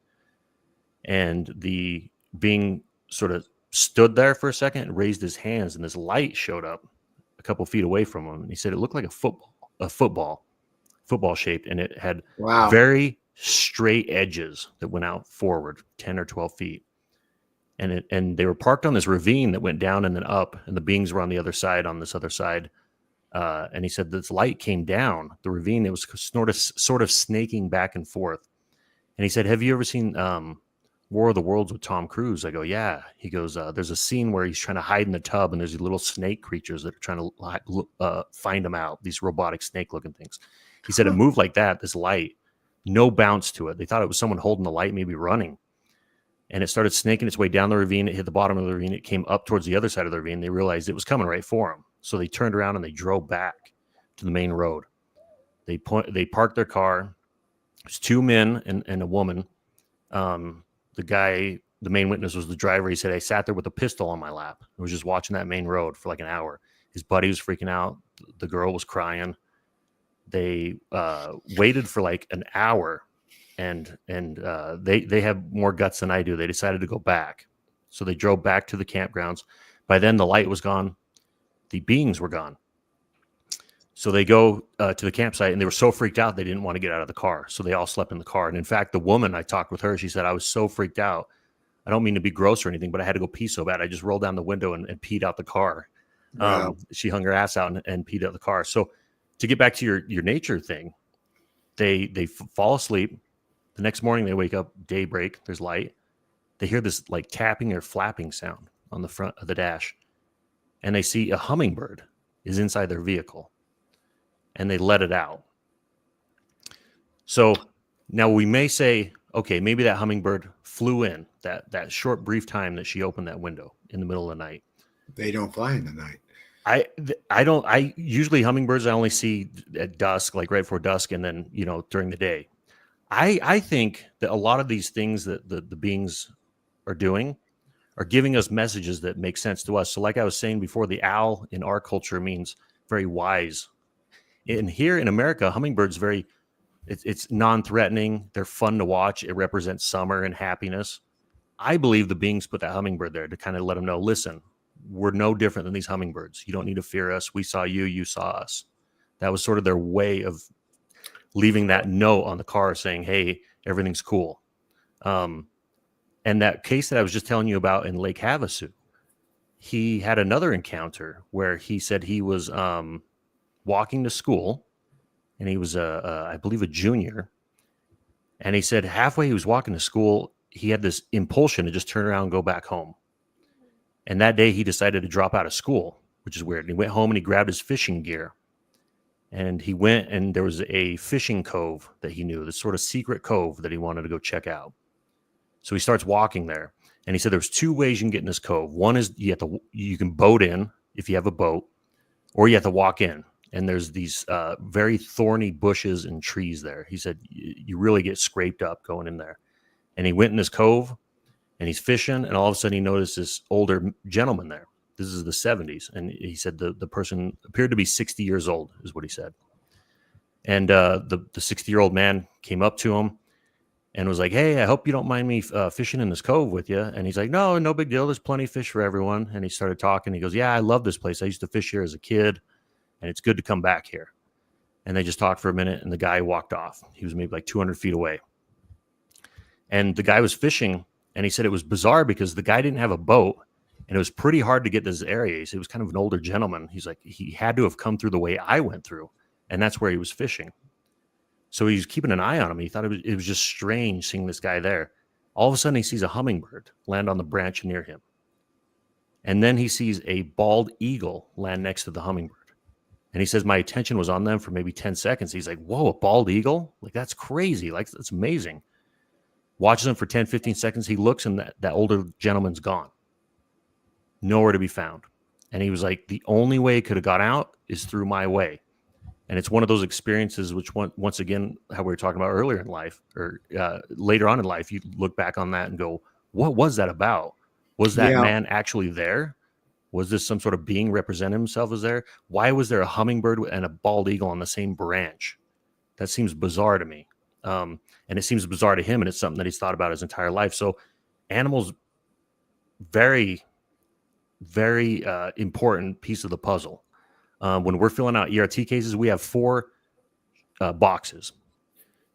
And the being sort of stood there for a second and raised his hands, and this light showed up a couple feet away from him. And he said it looked like a football shaped, and it had very straight edges that went out forward 10 or 12 feet. And they were parked on this ravine that went down and then up, and the beings were on the other side, on this other side. And he said this light came down the ravine. It was sort of snaking back and forth. And he said, have you ever seen War of the Worlds with Tom Cruise? I go, yeah. He goes, there's a scene where he's trying to hide in the tub, and there's these little snake creatures that are trying to find him out, these robotic snake-looking things. He said it moved like that, this light, no bounce to it. They thought it was someone holding the light, maybe running. And it started snaking its way down the ravine. It hit the bottom of the ravine. It came up towards the other side of the ravine. They realized it was coming right for them. So they turned around and they drove back to the main road. They parked their car. There's 2 men and a woman. The guy, the main witness, was the driver. He said, I sat there with a pistol on my lap. I was just watching that main road for like an hour. His buddy was freaking out. The girl was crying. They waited for like an hour, and they have more guts than I do. They decided to go back. So they drove back to the campgrounds. By then, the light was gone. The beings were gone. So they go to the campsite, and they were so freaked out they didn't want to get out of the car. So they all slept in the car. And in fact, the woman, I talked with her, she said, I was so freaked out. I don't mean to be gross or anything, but I had to go pee so bad. I just rolled down the window and peed out the car. Wow. She hung her ass out and peed out the car. So to get back to your nature thing, they fall asleep. The next morning they wake up, daybreak, there's light. They hear this like tapping or flapping sound on the front of the dash. And they see a hummingbird is inside their vehicle. And they let it out. So now we may say, okay, maybe that hummingbird flew in that short, brief time that she opened that window in the middle of the night. They don't fly in the night. I usually hummingbirds I only see at dusk, like right before dusk, and then during the day. I think that a lot of these things that the beings are doing are giving us messages that make sense to us. So like I was saying before, the owl in our culture means very wise. And here in America, hummingbirds it's non-threatening. They're fun to watch. It represents summer and happiness. I believe the beings put that hummingbird there to kind of let them know, listen, we're no different than these hummingbirds. You don't need to fear us. We saw you, you saw us. That was sort of their way of leaving that note on the car saying, hey, everything's cool. And that case that I was just telling you about in Lake Havasu, he had another encounter where he said he was walking to school, and he was I believe a junior. And he said halfway he was walking to school, he had this impulsion to just turn around and go back home. And that day he decided to drop out of school, which is weird. And he went home and he grabbed his fishing gear. And he went, and there was a fishing cove that he knew, this sort of secret cove that he wanted to go check out. So he starts walking there. And he said there's 2 ways you can get in this cove. One is you can boat in if you have a boat, or you have to walk in. And there's these very thorny bushes and trees there. He said you really get scraped up going in there. And he went in this cove, and he's fishing, and all of a sudden he noticed this older gentleman there. This is the 70s. And he said the person appeared to be 60 years old, is what he said. And the 60-year-old man came up to him and was like, hey, I hope you don't mind me fishing in this cove with you. And he's like, no big deal. There's plenty of fish for everyone. And he started talking. He goes, yeah, I love this place. I used to fish here as a kid, and it's good to come back here. And they just talked for a minute, and the guy walked off. He was maybe like 200 feet away. And the guy was fishing, and he said it was bizarre because the guy didn't have a boat, and it was pretty hard to get this area. He said it was kind of an older gentleman. He's like, he had to have come through the way I went through, and that's where he was fishing. So he was keeping an eye on him. He thought it was just strange seeing this guy there. All of a sudden, he sees a hummingbird land on the branch near him. And then he sees a bald eagle land next to the hummingbird. And he says, my attention was on them for maybe 10 seconds. He's like, whoa, a bald eagle? Like, that's crazy. Like, that's amazing. Watches them for 10, 15 seconds. He looks, and that older gentleman's gone. Nowhere to be found. And he was like, the only way it could have got out is through my way. And it's one of those experiences which, once again, how we were talking about earlier in life, or later on in life, you look back on that and go, what was that about? Was that man actually there? Was this some sort of being representing himself as there? Why was there a hummingbird and a bald eagle on the same branch? That seems bizarre to me. And it seems bizarre to him, and it's something that he's thought about his entire life. So animals, very, very important piece of the puzzle. When we're filling out ERT cases, we have 4 boxes.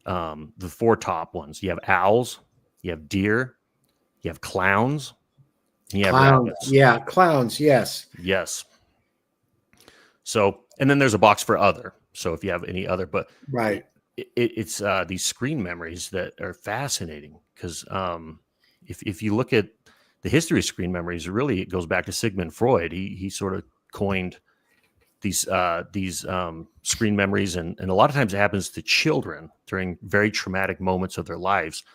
The 4 top ones. You have owls, you have deer, you have clowns, and you have rabbits. Yeah, clowns, yes. Yes. So, and then there's a box for other. So if you have any other, but right. It's these screen memories that are fascinating, because if you look at the history of screen memories, really it goes back to Sigmund Freud. He sort of coined these screen memories, and a lot of times it happens to children during very traumatic moments of their lives.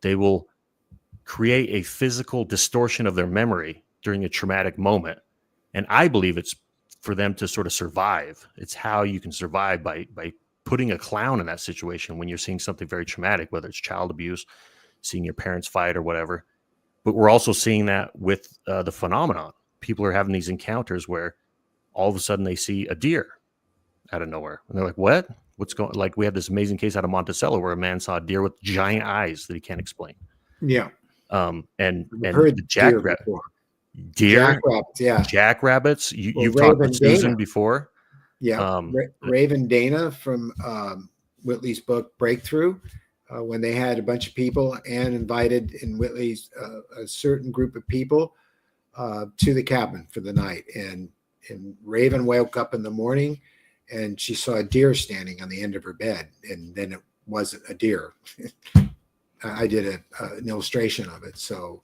They will create a physical distortion of their memory during a traumatic moment, and I believe it's for them to sort of survive. It's how you can survive, by putting a clown in that situation when you're seeing something very traumatic, whether it's child abuse, seeing your parents fight, or whatever. But we're also seeing that with the phenomenon. People are having these encounters where all of a sudden they see a deer out of nowhere, and they're like, "What? What's going?" Like, we had this amazing case out of Monticello where a man saw a deer with giant eyes that he can't explain. Yeah. And heard the jackrabbit, jackrabbits. You've talked with Susan before. Yeah, Raven Dana from Whitley's book Breakthrough, when they had a bunch of people and invited in Whitley's a certain group of people to the cabin for the night, and Raven woke up in the morning and she saw a deer standing on the end of her bed, and then it wasn't a deer. I did an illustration of it. So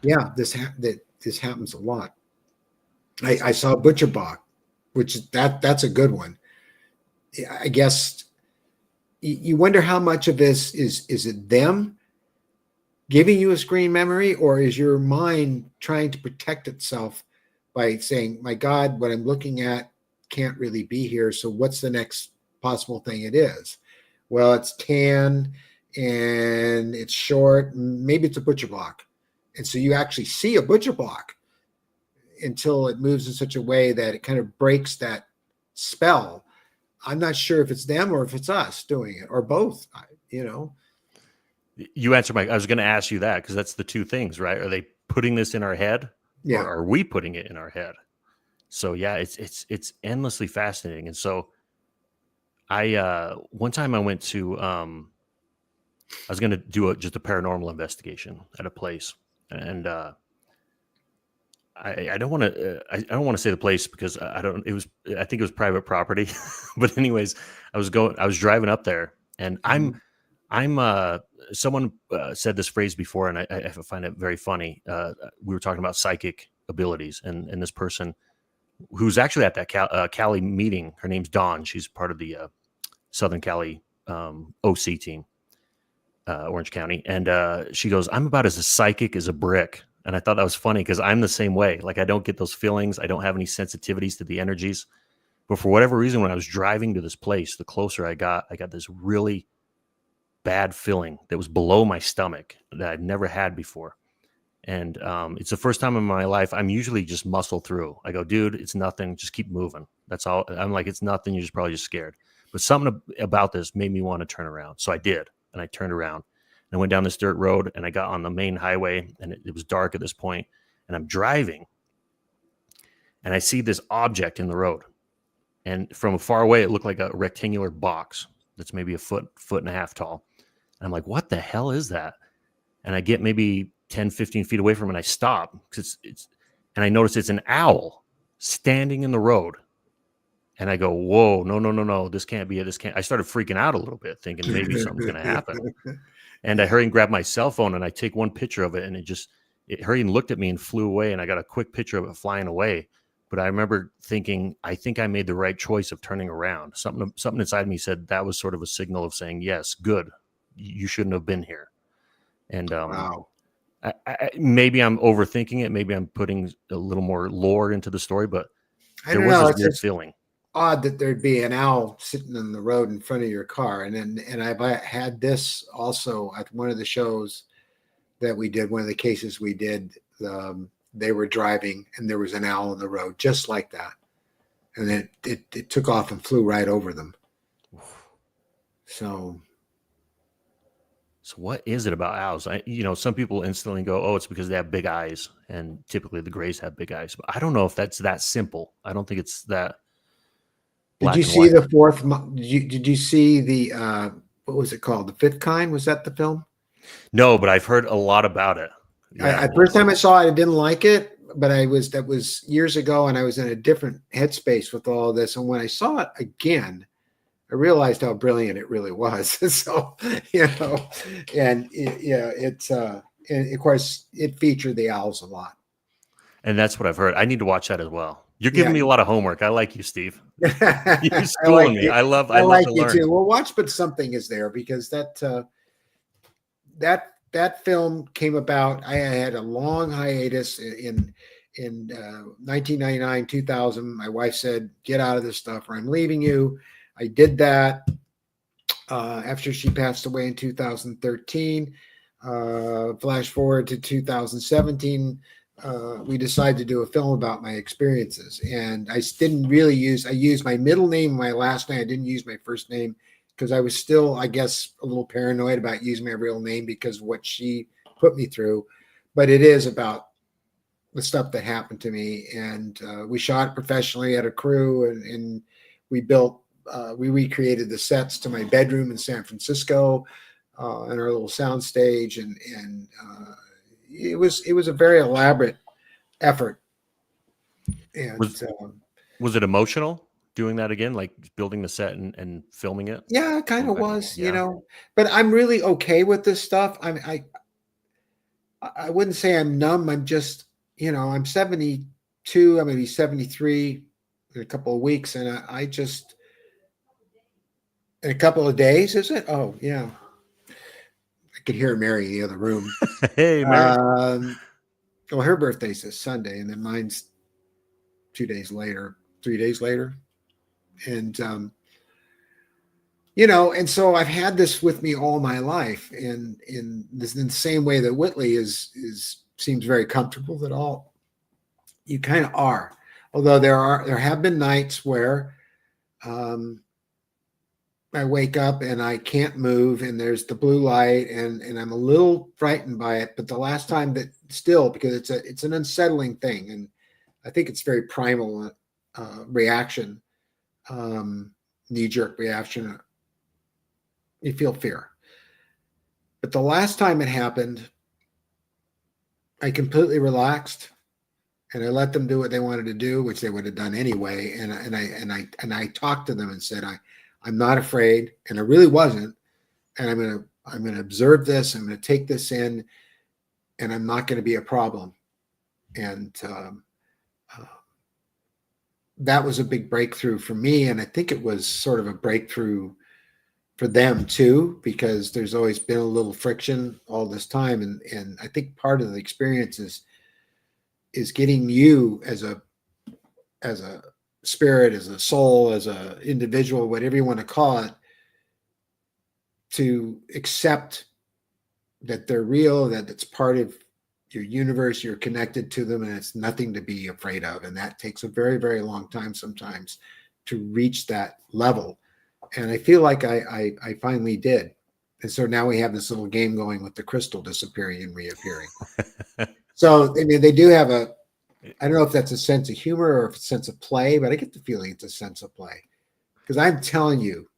this happens a lot. I saw a butcher block, which that's a good one. I guess you wonder how much of this is it them giving you a screen memory, or is your mind trying to protect itself by saying, my God, what I'm looking at can't really be here. So what's the next possible thing it is? Well, it's tan and it's short. Maybe it's a butcher block. And so you actually see a butcher block until it moves in such a way that it kind of breaks that spell. I'm not sure if it's them or if it's us doing it, or both, You answered I was going to ask you that, because that's the two things, right? Are they putting this in our head? Yeah. Or are we putting it in our head? So yeah, it's endlessly fascinating. And so one time I went to, I was going to do just a paranormal investigation at a place, and I don't want to say the place, because I think it was private property, but anyways, I was driving up there, and someone said this phrase before, and I find it very funny. We were talking about psychic abilities, and this person who's actually at that Cali meeting, her name's Dawn. She's part of the Southern Cali OC team, Orange County. And she goes, I'm about as psychic as a brick. And I thought that was funny, because I'm the same way. Like, I don't get those feelings. I don't have any sensitivities to the energies. But for whatever reason, when I was driving to this place, the closer I got this really bad feeling that was below my stomach that I'd never had before. And it's the first time in my life. I'm usually just muscle through. I go, dude, it's nothing. Just keep moving. That's all. I'm like, it's nothing. You're probably just scared. But something about this made me want to turn around. So I did. And I turned around. And I went down this dirt road, and I got on the main highway, and it was dark at this point. And I'm driving, and I see this object in the road. And from far away, it looked like a rectangular box that's maybe a foot and a half tall. And I'm like, what the hell is that? And I get maybe 10, 15 feet away from it, and I stop, because and I notice it's an owl standing in the road. And I go, whoa, no, this can't be it. I started freaking out a little bit, thinking maybe something's going to happen. And I hurried and grabbed my cell phone, and I take one picture of it, and it hurried and looked at me and flew away. And I got a quick picture of it flying away. But I remember thinking, I think I made the right choice of turning around. Something inside me said that was sort of a signal of saying, yes, good. You shouldn't have been here. And Wow. maybe I'm overthinking it. Maybe I'm putting a little more lore into the story, but I there don't was know. this It's weird just feeling. odd that there'd be an owl sitting on the road in front of your car. And I've had this also at one of the shows that we did, one of the cases we did. They were driving and there was an owl on the road just like that. And then it took off and flew right over them. So what is it about owls? Some people instantly go, oh, it's because they have big eyes. And typically the grays have big eyes. But I don't know if that's that simple. I don't think it's that black did you and see white. the fourth? Did you see the, what was it called? The Fifth Kind? Was that the film? No, but I've heard a lot about it. Yeah. First time I saw it, I didn't like it, but that was years ago, and I was in a different headspace with all this. And when I saw it again, I realized how brilliant it really was. So, and and of course it featured the owls a lot. And that's what I've heard. I need to watch that as well. You're giving me a lot of homework. I like you, Steve. You're schooling me. I love like to you learn. too. Well, watch, but something is there because that film came about. I had a long hiatus in 1999, 2000. My wife said, "Get out of this stuff, or I'm leaving you." I did that after she passed away in 2013. Flash forward to 2017. We decided to do a film about my experiences, and I didn't really I used my middle name, my last name. I didn't use my first name because I was still, I guess, a little paranoid about using my real name because of what she put me through. But it is about the stuff that happened to me, and we shot professionally at a crew, and we recreated the sets to my bedroom in San Francisco, and our little sound stage, and it was a very elaborate effort. And was it emotional doing that again, like building the set and filming it? Yeah, it kind of was, but I'm really okay with this stuff. I wouldn't say I'm numb. I'm just, I'm 72. I'm going to be 73 in a couple of weeks. And I just, in a couple of days, is it? Oh, yeah. I could hear Mary in the other room. Hey, Mary. Well, her birthday's this Sunday, and then mine's 3 days later. And, and so I've had this with me all my life, and in the same way that Whitley seems very comfortable at all. You kind of are, although there have been nights where I wake up and I can't move, and there's the blue light, and I'm a little frightened by it. But the last time that still, because it's an unsettling thing, and I think it's very primal reaction, knee-jerk reaction. You feel fear. But the last time it happened, I completely relaxed, and I let them do what they wanted to do, which they would have done anyway. And I talked to them and said, I'm not afraid, and I really wasn't. And I'm gonna observe this. I'm gonna take this in, and I'm not going to be a problem. And that was a big breakthrough for me, and I think it was sort of a breakthrough for them too, because there's always been a little friction all this time, and I think part of the experience is getting you as a spirit, as a soul, as a individual, whatever you want to call it, to accept that they're real, that it's part of your universe, you're connected to them, and it's nothing to be afraid of. And that takes a very, very long time sometimes to reach that level. And I feel like I finally did. And so now we have this little game going with the crystal disappearing and reappearing. So, I mean, they do have I don't know if that's a sense of humor or if it's a sense of play, but I get the feeling it's a sense of play. Because I'm telling you,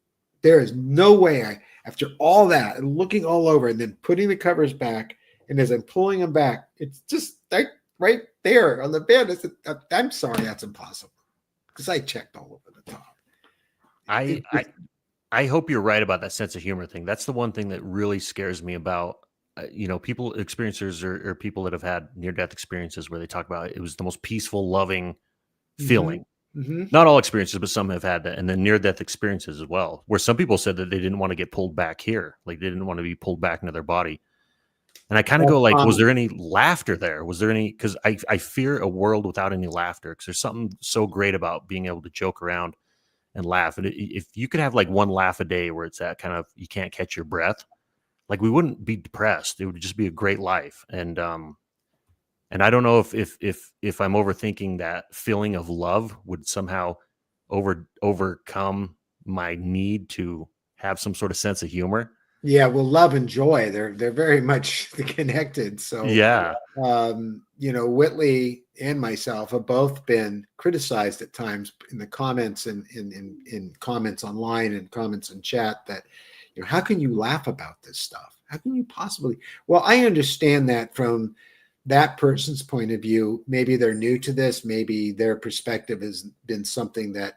there is no way after all that and looking all over and then putting the covers back, and as I'm pulling them back, it's just right there on the bed. I'm sorry, that's impossible. Because I checked all over the top. I hope you're right about that sense of humor thing. That's the one thing that really scares me about, people, experiencers or people that have had near-death experiences where they talk about it was the most peaceful, loving feeling. Not all experiences, but some have had that. And then near-death experiences as well, where some people said that they didn't want to get pulled back here. Like they didn't want to be pulled back into their body. And I kind of go like, was there any laughter there? Was there any, because I fear a world without any laughter, because there's something so great about being able to joke around and laugh. And if you could have like one laugh a day where it's that kind of, you can't catch your breath, like we wouldn't be depressed. It would just be a great life. And I don't know if I'm overthinking that feeling of love would somehow overcome my need to have some sort of sense of humor. Yeah, well, love and joy, they're very much connected. So yeah, Whitley and myself have both been criticized at times in the comments and in comments online and comments in chat that, how can you laugh about this stuff? How can you possibly? Well, I understand that from that person's point of view. Maybe they're new to this. Maybe their perspective has been something that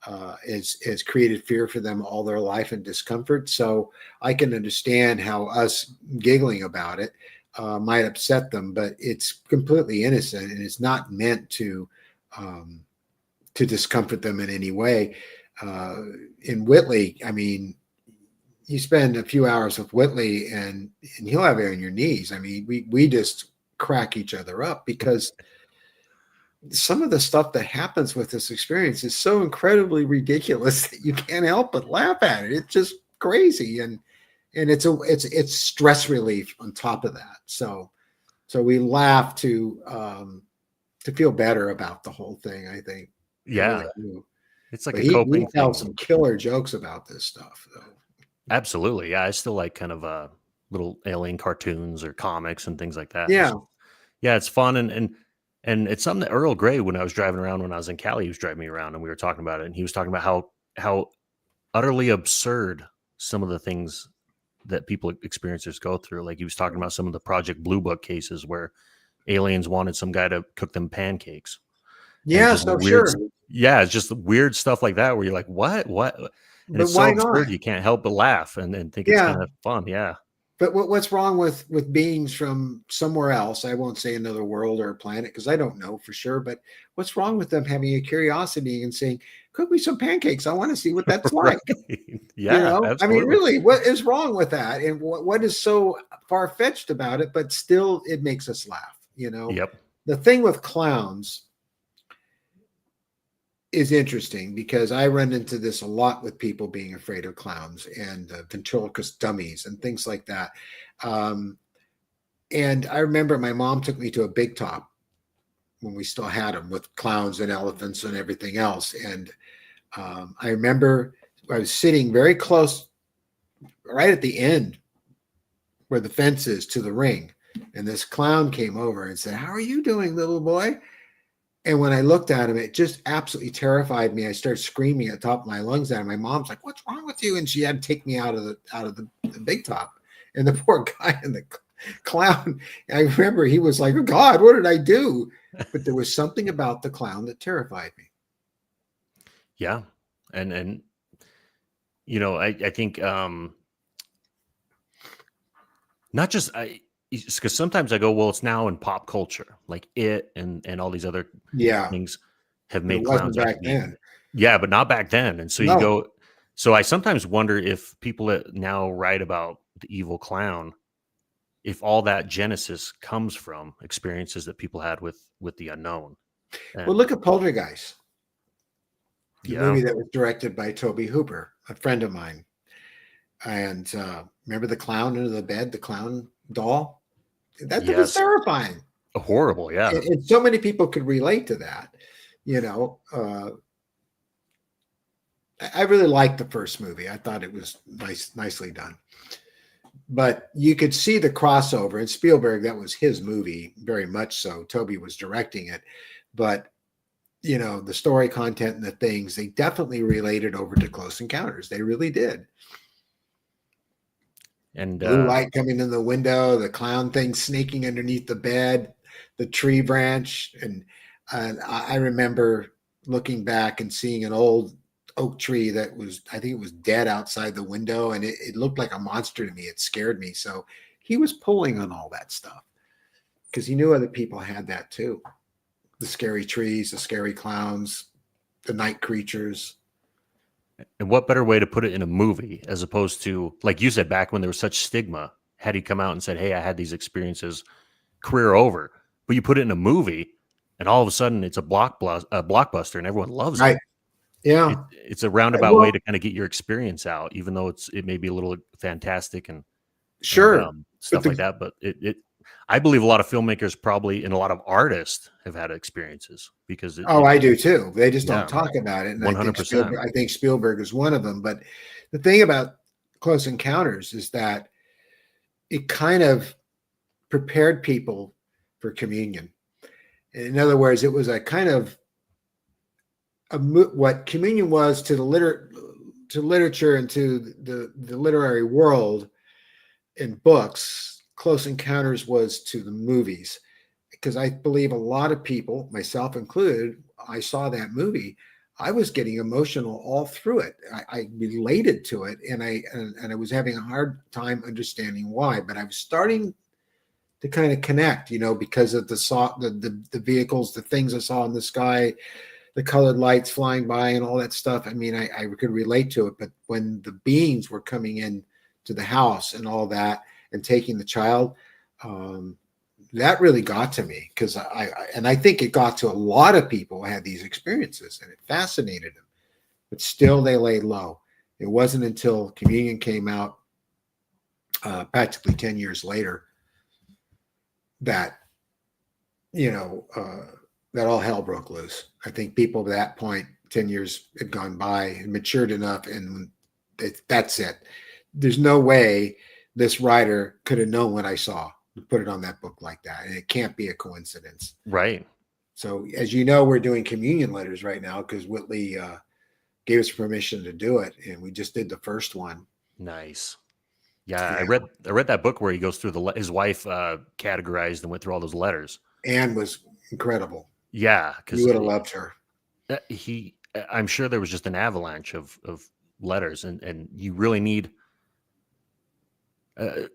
has created fear for them all their life and discomfort. So I can understand how us giggling about it might upset them, but it's completely innocent and it's not meant to discomfort them in any way. In Whitley, I mean, you spend a few hours with Whitley and he'll have you on your knees. I mean, we just crack each other up because some of the stuff that happens with this experience is so incredibly ridiculous that you can't help but laugh at it. It's just crazy. And it's stress relief on top of that. So we laugh to feel better about the whole thing, I think. Yeah. Really, it's like a coping he tells some killer jokes about this stuff though. Absolutely. Yeah. I still like kind of little alien cartoons or comics and things like that. Yeah. It's fun. And it's something that Earl Gray, when I was driving around, when I was in Cali, he was driving me around and we were talking about it. And he was talking about how utterly absurd some of the things that people experiencers go through. Like he was talking about some of the Project Blue Book cases where aliens wanted some guy to cook them pancakes. Yeah, so sure. Yeah, it's just weird stuff like that where you're like, what? And it's so absurd you can't help but laugh and think it's kind of fun. Yeah. But what's wrong with beings from somewhere else? I won't say another world or a planet because I don't know for sure. But what's wrong with them having a curiosity and saying, "Cook me some pancakes. I want to see what that's like." Yeah, absolutely. I mean, really, what is wrong with that? And what is so far fetched about it? But still, it makes us laugh. Yep. The thing with clowns is interesting because I run into this a lot with people being afraid of clowns and ventriloquist dummies and things like that. And I remember my mom took me to a big top when we still had them with clowns and elephants and everything else. And I remember I was sitting very close, right at the end where the fence is to the ring. And this clown came over and said, "How are you doing, little boy?" And when I looked at him, it just absolutely terrified me. I started screaming at the top of my lungs at him. My mom's like, "What's wrong with you?" And she had to take me out of the big top. And the poor guy in the clown, I remember he was like, "Oh God, what did I do?" But there was something about the clown that terrified me. Yeah. And I think not just because sometimes I go, well, it's now in pop culture, like it and all these other things have made clowns back then. Yeah, but not back then. And so you go, so I sometimes wonder if people that now write about the evil clown, if all that genesis comes from experiences that people had with the unknown. Well, look at Poltergeist, the movie that was directed by Tobe Hooper, a friend of mine. And remember the clown under the bed, the clown doll? That was terrifying. Horrible, yeah. And so many people could relate to that. I really liked the first movie. I thought it was nicely done. But you could see the crossover. And Spielberg, that was his movie, very much so. Toby was directing it. But, the story content and the things, they definitely related over to Close Encounters. They really did. And blue light coming in the window, the clown thing sneaking underneath the bed, the tree branch. And I remember looking back and seeing an old oak tree that was, I think it was dead outside the window. And it looked like a monster to me. It scared me. So he was pulling on all that stuff because he knew other people had that too. the scary trees, the scary clowns, the night creatures. And what better way to put it in a movie as opposed to, like you said, back when there was such stigma, had he come out and said, hey, I had these experiences, career over. But you put it in a movie and all of a sudden it's a blockbuster and everyone loves Right. it. Yeah. It's a roundabout way to kind of get your experience out, even though it may be a little fantastic and sure, stuff like that. But I believe a lot of filmmakers probably and a lot of artists have had experiences because I do too. They just don't yeah, talk about it. And 100%. I think Spielberg is one of them. But the thing about Close Encounters is that it kind of prepared people for communion. In other words, it was a kind of what communion was to the literature and to the literary world in books. Close Encounters was to the movies, because I believe a lot of people, myself included, I saw that movie, I was getting emotional all through it. I related to it, and I was having a hard time understanding why, but I was starting to kind of connect, because of the vehicles, the things I saw in the sky, the colored lights flying by and all that stuff. I mean, I could relate to it, but when the beings were coming in to the house and all that and taking the child, that really got to me, because I think it got to a lot of people who had these experiences, and it fascinated them, but still they laid low. It wasn't until Communion came out practically 10 years later that, that all hell broke loose. I think people at that point, 10 years had gone by and matured enough, and that's it. There's no way this writer could have known what I saw to put it on that book like that. And it can't be a coincidence. Right. So, as you know, we're doing communion letters right now because Whitley gave us permission to do it. And we just did the first one. Nice. Yeah. I read that book where he goes through his wife categorized and went through all those letters. Anne was incredible. Yeah. Because you would have loved her. I'm sure there was just an avalanche of letters, and you really need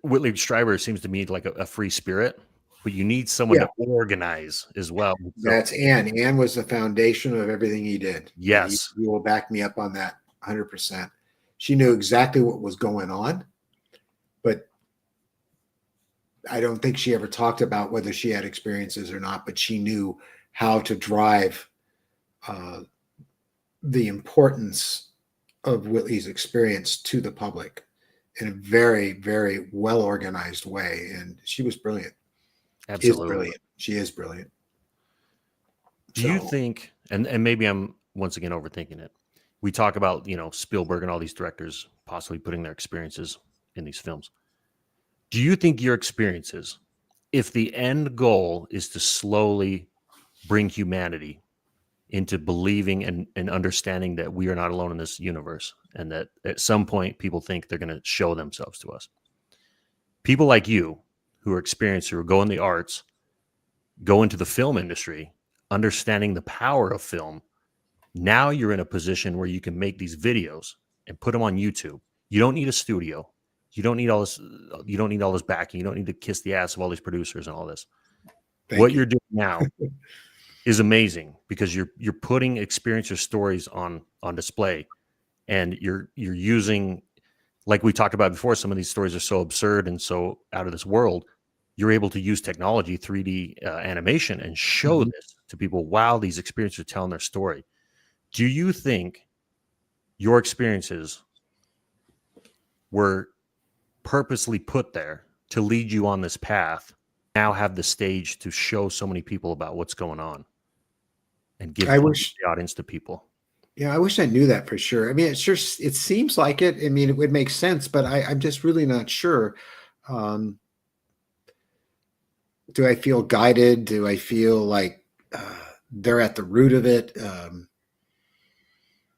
Whitley Strieber seems to me like a free spirit, but you need someone to organize as well. That's Anne. Anne was the foundation of everything he did. Yes. You will back me up on that 100%. She knew exactly what was going on, but I don't think she ever talked about whether she had experiences or not, but she knew how to drive the importance of Whitley's experience to the public in a very, very well-organized way. And she was brilliant. Absolutely. She is brilliant. Do you think, and maybe I'm once again overthinking it, we talk about, Spielberg and all these directors possibly putting their experiences in these films. Do you think your experiences, if the end goal is to slowly bring humanity into believing and understanding that we are not alone in this universe, and that at some point people think they're going to show themselves to us, people like you who are experienced, who go in the arts, go into the film industry, understanding the power of film, now you're in a position where you can make these videos and put them on YouTube. You don't need a studio. You don't need all this. You don't need all this backing. You don't need to kiss the ass of all these producers and all this. What you're doing now is amazing, because you're putting experience or stories on display, and you're using, like we talked about before, some of these stories are so absurd and so out of this world. You're able to use technology, 3D animation, and show this to people while these experiences are telling their story. Do you think your experiences were purposely put there to lead you on this path, now have the stage to show so many people about what's going on and give the audience to people? Yeah, I wish I knew that for sure. I mean, it seems like it. I mean, it would make sense, but I'm just really not sure. Do I feel guided? Do I feel like they're at the root of it?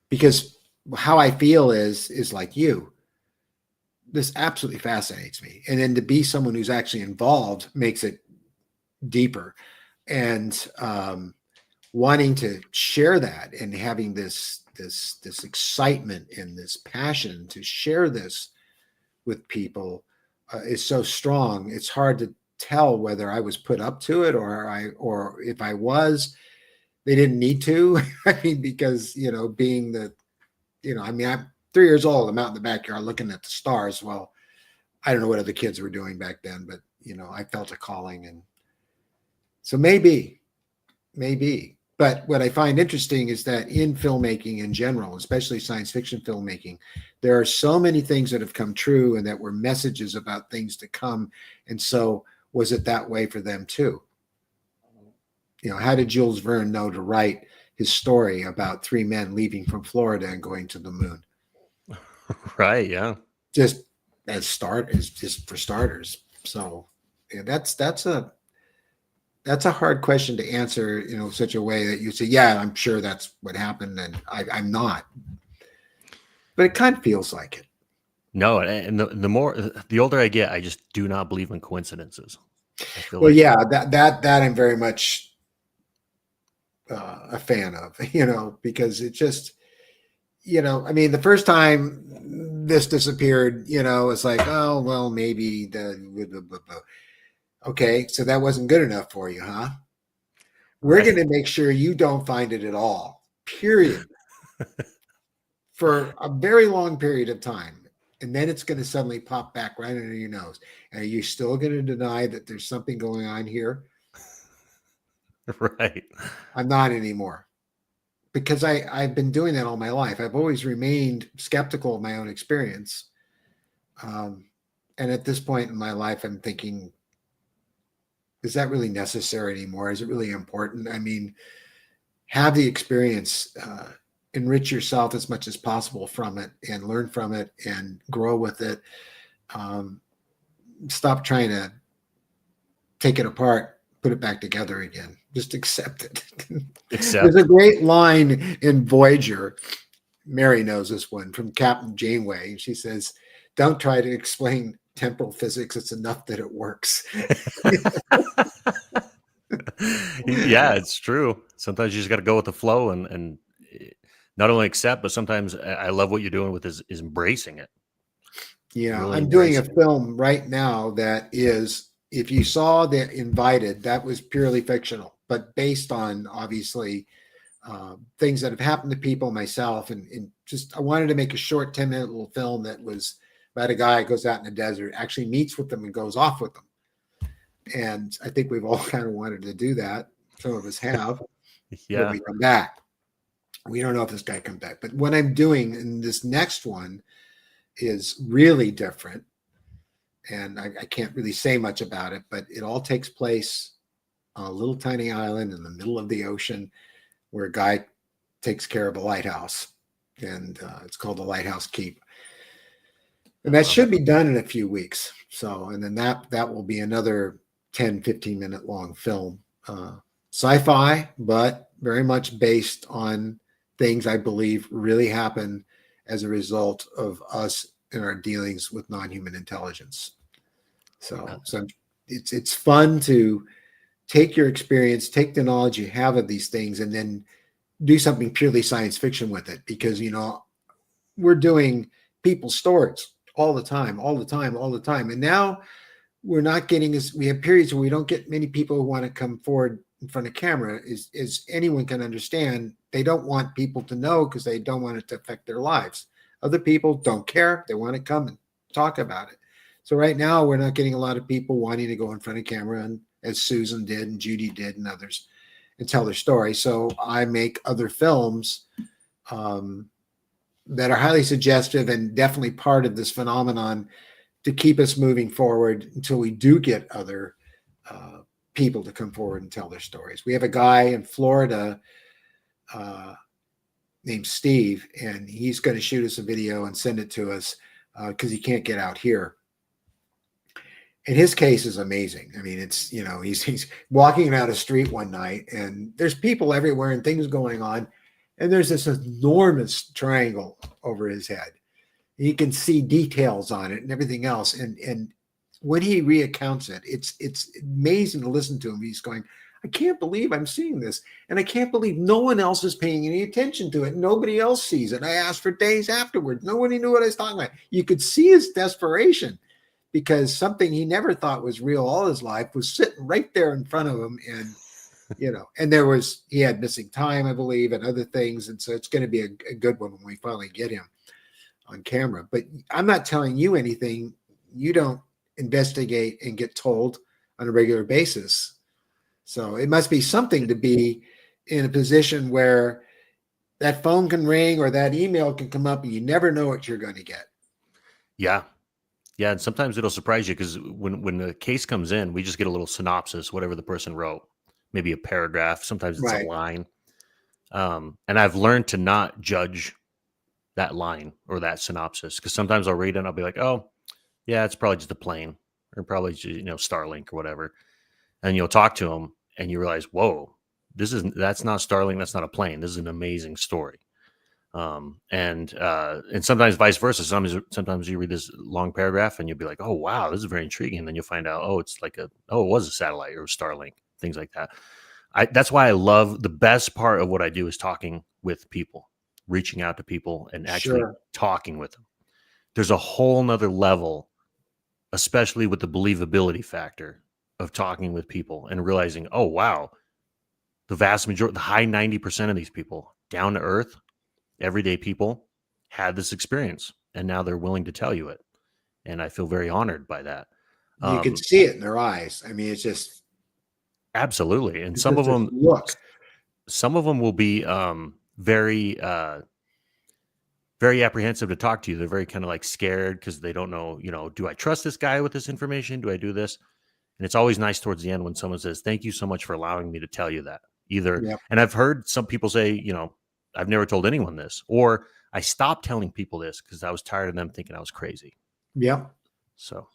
Because how I feel is like you. This absolutely fascinates me. And then to be someone who's actually involved makes it deeper. And wanting to share that and having this excitement and this passion to share this with people is so strong. It's hard to tell whether I was put up to it or if I was. they didn't need to. I mean, because, being the, I mean, I'm 3 years old. I'm out in the backyard looking at the stars. Well, I don't know what other kids were doing back then, but, I felt a calling. And so maybe. But what I find interesting is that in filmmaking in general, especially science fiction filmmaking, there are so many things that have come true and that were messages about things to come. And so was it that way for them too? How did Jules Verne know to write his story about 3 men leaving from Florida and going to the moon? Right. Yeah. Just just for starters. So yeah, that's a hard question to answer, such a way that you say, yeah, I'm sure that's what happened. And I'm not, but it kind of feels like it. No. And the older I get, I just do not believe in coincidences. I feel well, like, yeah, that I'm very much a fan of, because it just, I mean, the first time this disappeared, it's like, oh, well, maybe okay, so that wasn't good enough for you, huh? We're going to make sure you don't find it at all, period, for a very long period of time. And then it's going to suddenly pop back right under your nose. Are you still going to deny that there's something going on here? Right. I'm not anymore, because I've been doing that all my life. I've always remained skeptical of my own experience. And at this point in my life, I'm thinking, is that really necessary anymore? Is it really important? I mean, have the experience, enrich yourself as much as possible from it and learn from it and grow with it. Stop trying to take it apart, put it back together again. Just accept it. There's a great line in Voyager. Mary knows this one, from Captain Janeway. She says, don't try to explain temporal physics. It's enough that it works. Yeah, it's true. Sometimes you just got to go with the flow and not only accept, but sometimes I love what you're doing with is embracing it. Yeah, really I'm doing a film right now that is, if you saw The Invited, that was purely fictional, but based on, obviously, things that have happened to people, myself, and just, I wanted to make a short 10-minute little film that was about a guy who goes out in the desert, actually meets with them and goes off with them. And I think we've all kind of wanted to do that. Some of us have. Yeah. When we come back. We don't know if this guy comes back. But what I'm doing in this next one is really different. And I can't really say much about it, but it all takes place on a little tiny island in the middle of the ocean where a guy takes care of a lighthouse. And it's called the Lighthouse Keep. And that should be done in a few weeks. So, and then that will be another 10, 15-minute long film. Sci-fi, but very much based on things I believe really happen as a result of us in our dealings with non-human intelligence. So it's fun to take your experience, take the knowledge you have of these things, and then do something purely science fiction with it. Because, we're doing people's stories all the time. And now we're not getting we have periods where we don't get many people who want to come forward in front of camera. As anyone can understand, they don't want people to know because they don't want it to affect their lives. Other people don't care. They want to come and talk about it. So right now we're not getting a lot of people wanting to go in front of camera, and as Susan did and Judy did and others, and tell their story. So I make other films that are highly suggestive and definitely part of this phenomenon to keep us moving forward until we do get other people to come forward and tell their stories. We have a guy in Florida named Steve, and he's going to shoot us a video and send it to us because he can't get out here. And his case is amazing. I mean, it's, he's walking down a street one night and there's people everywhere and things going on. And there's this enormous triangle over his head. You can see details on it and everything else. And when he recounts it, it's amazing to listen to him. He's going, I can't believe I'm seeing this. And I can't believe no one else is paying any attention to it. Nobody else sees it. I asked for days afterwards. Nobody knew what I was talking about. You could see his desperation because something he never thought was real all his life was sitting right there in front of him. And And he had missing time, I believe, and other things. And so it's going to be a good one when we finally get him on camera. But I'm not telling you anything you don't investigate and get told on a regular basis. So it must be something to be in a position where that phone can ring or that email can come up and you never know what you're going to get. Yeah. Yeah. And sometimes it'll surprise you because when the case comes in, we just get a little synopsis, whatever the person wrote, maybe a paragraph. Sometimes it's a line. And I've learned to not judge that line or that synopsis because sometimes I'll read it and I'll be like, oh, yeah, it's probably just a plane or probably just, Starlink or whatever. And you'll talk to them and you realize, whoa, that's not Starlink. That's not a plane. This is an amazing story. And sometimes vice versa. Sometimes you read this long paragraph and you'll be like, oh, wow, this is very intriguing. And then you'll find out, it was a satellite or a Starlink, things like that. That's why I love the best part of what I do is talking with people, reaching out to people and actually talking with them. There's a whole nother level, especially with the believability factor of talking with people and realizing, oh, wow, the vast majority, the high 90% of these people, down to earth, everyday people, had this experience and now they're willing to tell you it. And I feel very honored by that. You can see it in their eyes. I mean, it's just. Absolutely. And some of them will be very, very apprehensive to talk to you. They're very kind of like scared because they don't know, do I trust this guy with this information? Do I do this? And it's always nice towards the end when someone says, thank you so much for allowing me to tell you that. And I've heard some people say, I've never told anyone this, or I stopped telling people this because I was tired of them thinking I was crazy. Yeah. So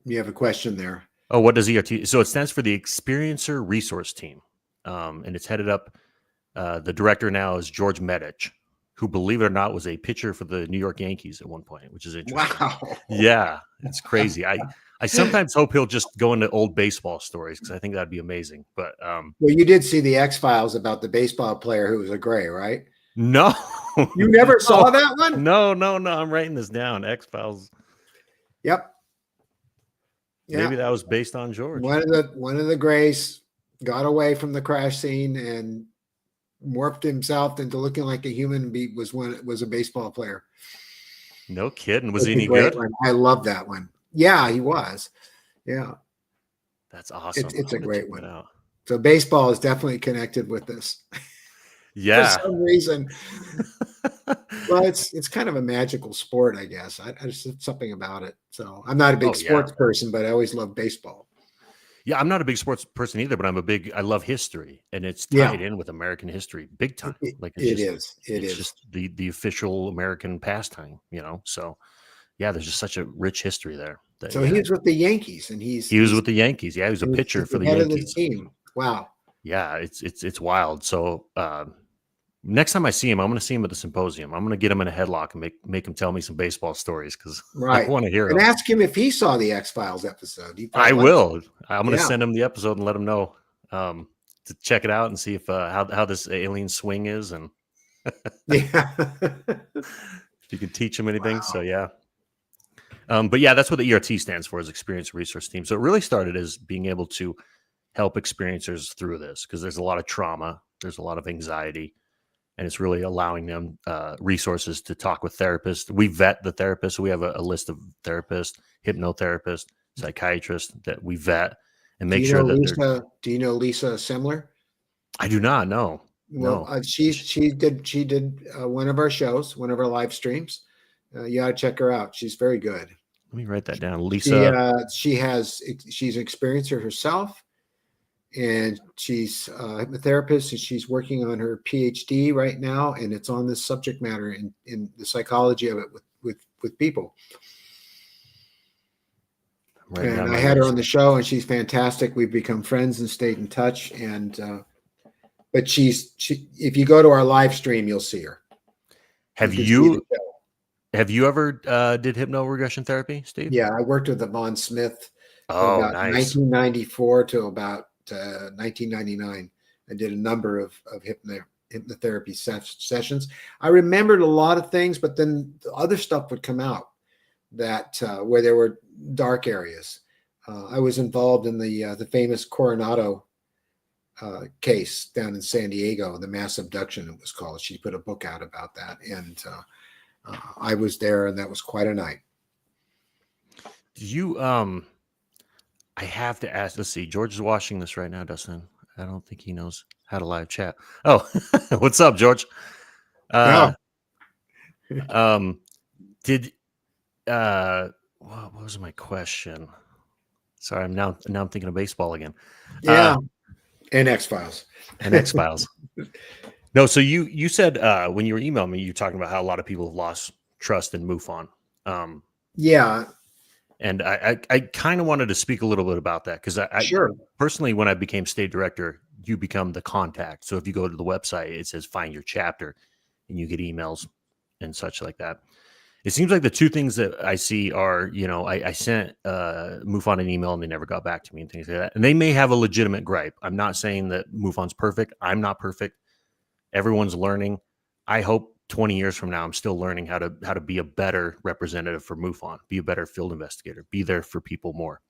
you have a question there. Oh, what does ERT? So it stands for the Experiencer Resource Team. And it's headed up. The director now is George Medich, who, believe it or not, was a pitcher for the New York Yankees at one point, which is interesting. Wow. Yeah, it's crazy. I sometimes hope he'll just go into old baseball stories because I think that'd be amazing. But well, you did see the X-Files about the baseball player who was a Gray, right? No. You never saw that one? No. I'm writing this down. X-Files. Yep. Maybe that was based on George. One of the Grays got away from the crash scene and morphed himself into looking like a human. Was a baseball player. No kidding. Was he any good? One. I love that one. Yeah, he was. Yeah, that's awesome. It's a great one. So baseball is definitely connected with this. Yeah, for some reason. Well, it's kind of a magical sport, I guess. I just something about it. So I'm not a big sports person, but I always love baseball. Yeah, I'm not a big sports person either, but I love history, and it's tied in with American history big time. It's just the official American pastime, So yeah, there's just such a rich history there. So he was with the Yankees, and he was with the Yankees. Yeah, he was a pitcher for the Yankees. Head of the team. Wow. Yeah, it's wild. So next time I see him, I'm going to see him at the symposium. I'm going to get him in a headlock and make him tell me some baseball stories because I want to hear and him. Ask him if he saw the X-Files episode. I will. I'm going to send him the episode and let him know to check it out and see if how this alien swing is and if you can teach him anything. Wow. So yeah. But yeah, that's what the ERT stands for, is Experience Resource Team. So it really started as being able to help experiencers through this because there's a lot of trauma, there's a lot of anxiety, and it's really allowing them resources to talk with therapists. We vet the therapists. So we have a list of therapists, hypnotherapists, psychiatrists that we vet and make sure that Do you know Lisa Semler? I do not know. Well, no. She did one of our shows, one of our live streams. You ought to check her out. She's very good. Let me write that down. Lisa. She's an experiencer herself, and she's a hypnotherapist, and she's working on her PhD right now, and it's on this subject matter in the psychology of it with people. And I had her on the show, and she's fantastic. We've become friends and stayed in touch. And but if you go to our live stream, you'll see her. Have you ever did hypno-regression therapy, Steve? Yeah, I worked with Yvonne Smith from about 1994 to about 1999. I did a number of hypnotherapy sessions. I remembered a lot of things, but then the other stuff would come out that where there were dark areas. I was involved in the famous Coronado case down in San Diego, the mass abduction it was called. She put a book out about that, and I was there, and that was quite a night. You I have to ask. Let's see. George is watching this right now, Dustin. I don't think he knows how to live chat. Oh, what's up, George? Did what was my question? Sorry, I'm now thinking of baseball again. Yeah, and X-Files. And X-Files. No, so you said when you were emailing me, you were talking about how a lot of people have lost trust in MUFON. Yeah. And I kind of wanted to speak a little bit about that because I sure. Personally, when I became state director, you become the contact. So if you go to the website, it says find your chapter and you get emails and such like that. It seems like the two things that I see are, I sent MUFON an email and they never got back to me and things like that. And they may have a legitimate gripe. I'm not saying that MUFON's perfect. I'm not perfect. Everyone's learning. I hope 20 years from now, I'm still learning how to be a better representative for MUFON, be a better field investigator, be there for people more.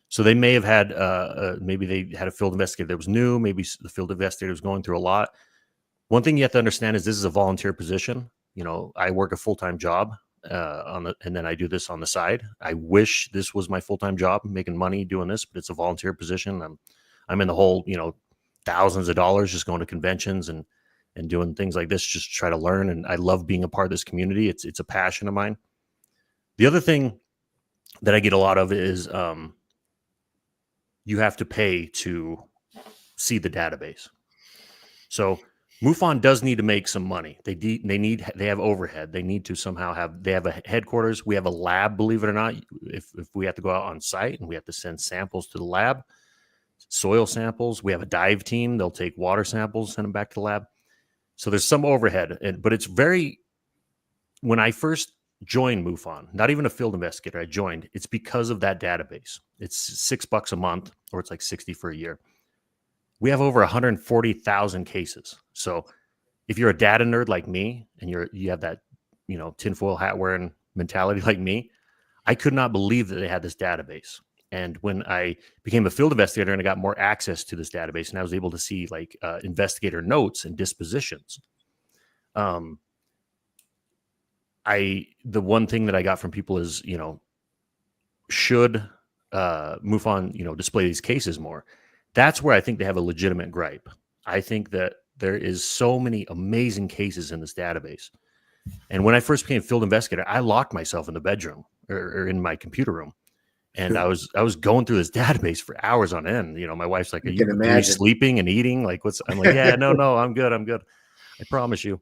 So they may have had, maybe they had a field investigator that was new. Maybe the field investigator was going through a lot. One thing you have to understand is this is a volunteer position. I work a full-time job and then I do this on the side. I wish this was my full-time job, making money doing this, but it's a volunteer position. I'm in the whole, thousands of dollars just going to conventions and doing things like this, just to try to learn. And I love being a part of this community. It's a passion of mine. The other thing that I get a lot of is you have to pay to see the database. So MUFON does need to make some money. They have overhead. They need to somehow they have a headquarters. We have a lab, believe it or not. If we have to go out on site and we have to send samples to the lab, soil samples, we have a dive team. They'll take water samples, send them back to the lab. So there's some overhead, but it's when I first joined MUFON, not even a field investigator, I joined, it's because of that database. It's $6 a month, or it's like 60 for a year. We have over 140,000 cases. So if you're a data nerd like me, and you have that, tinfoil hat wearing mentality like me, I could not believe that they had this database. And when I became a field investigator and I got more access to this database and I was able to see investigator notes and dispositions, the one thing that I got from people is, should MUFON, display these cases more? That's where I think they have a legitimate gripe. I think that there is so many amazing cases in this database. And when I first became field investigator, I locked myself in the bedroom or in my computer room. And I was going through this database for hours on end. My wife's like, are you sleeping and eating? I'm like, yeah, no, I'm good. I promise you.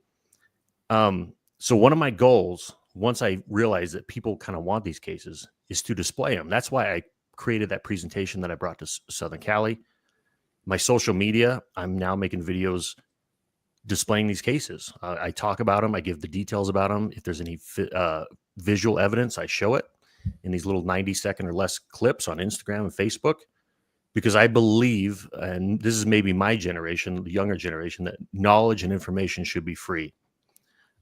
So one of my goals, once I realized that people kind of want these cases, is to display them. That's why I created that presentation that I brought to Southern Cali. My social media, I'm now making videos displaying these cases. I talk about them. I give the details about them. If there's any visual evidence, I show it in these little 90-second or less clips on Instagram and Facebook, because I believe, and this is maybe my generation, the younger generation, that knowledge and information should be free.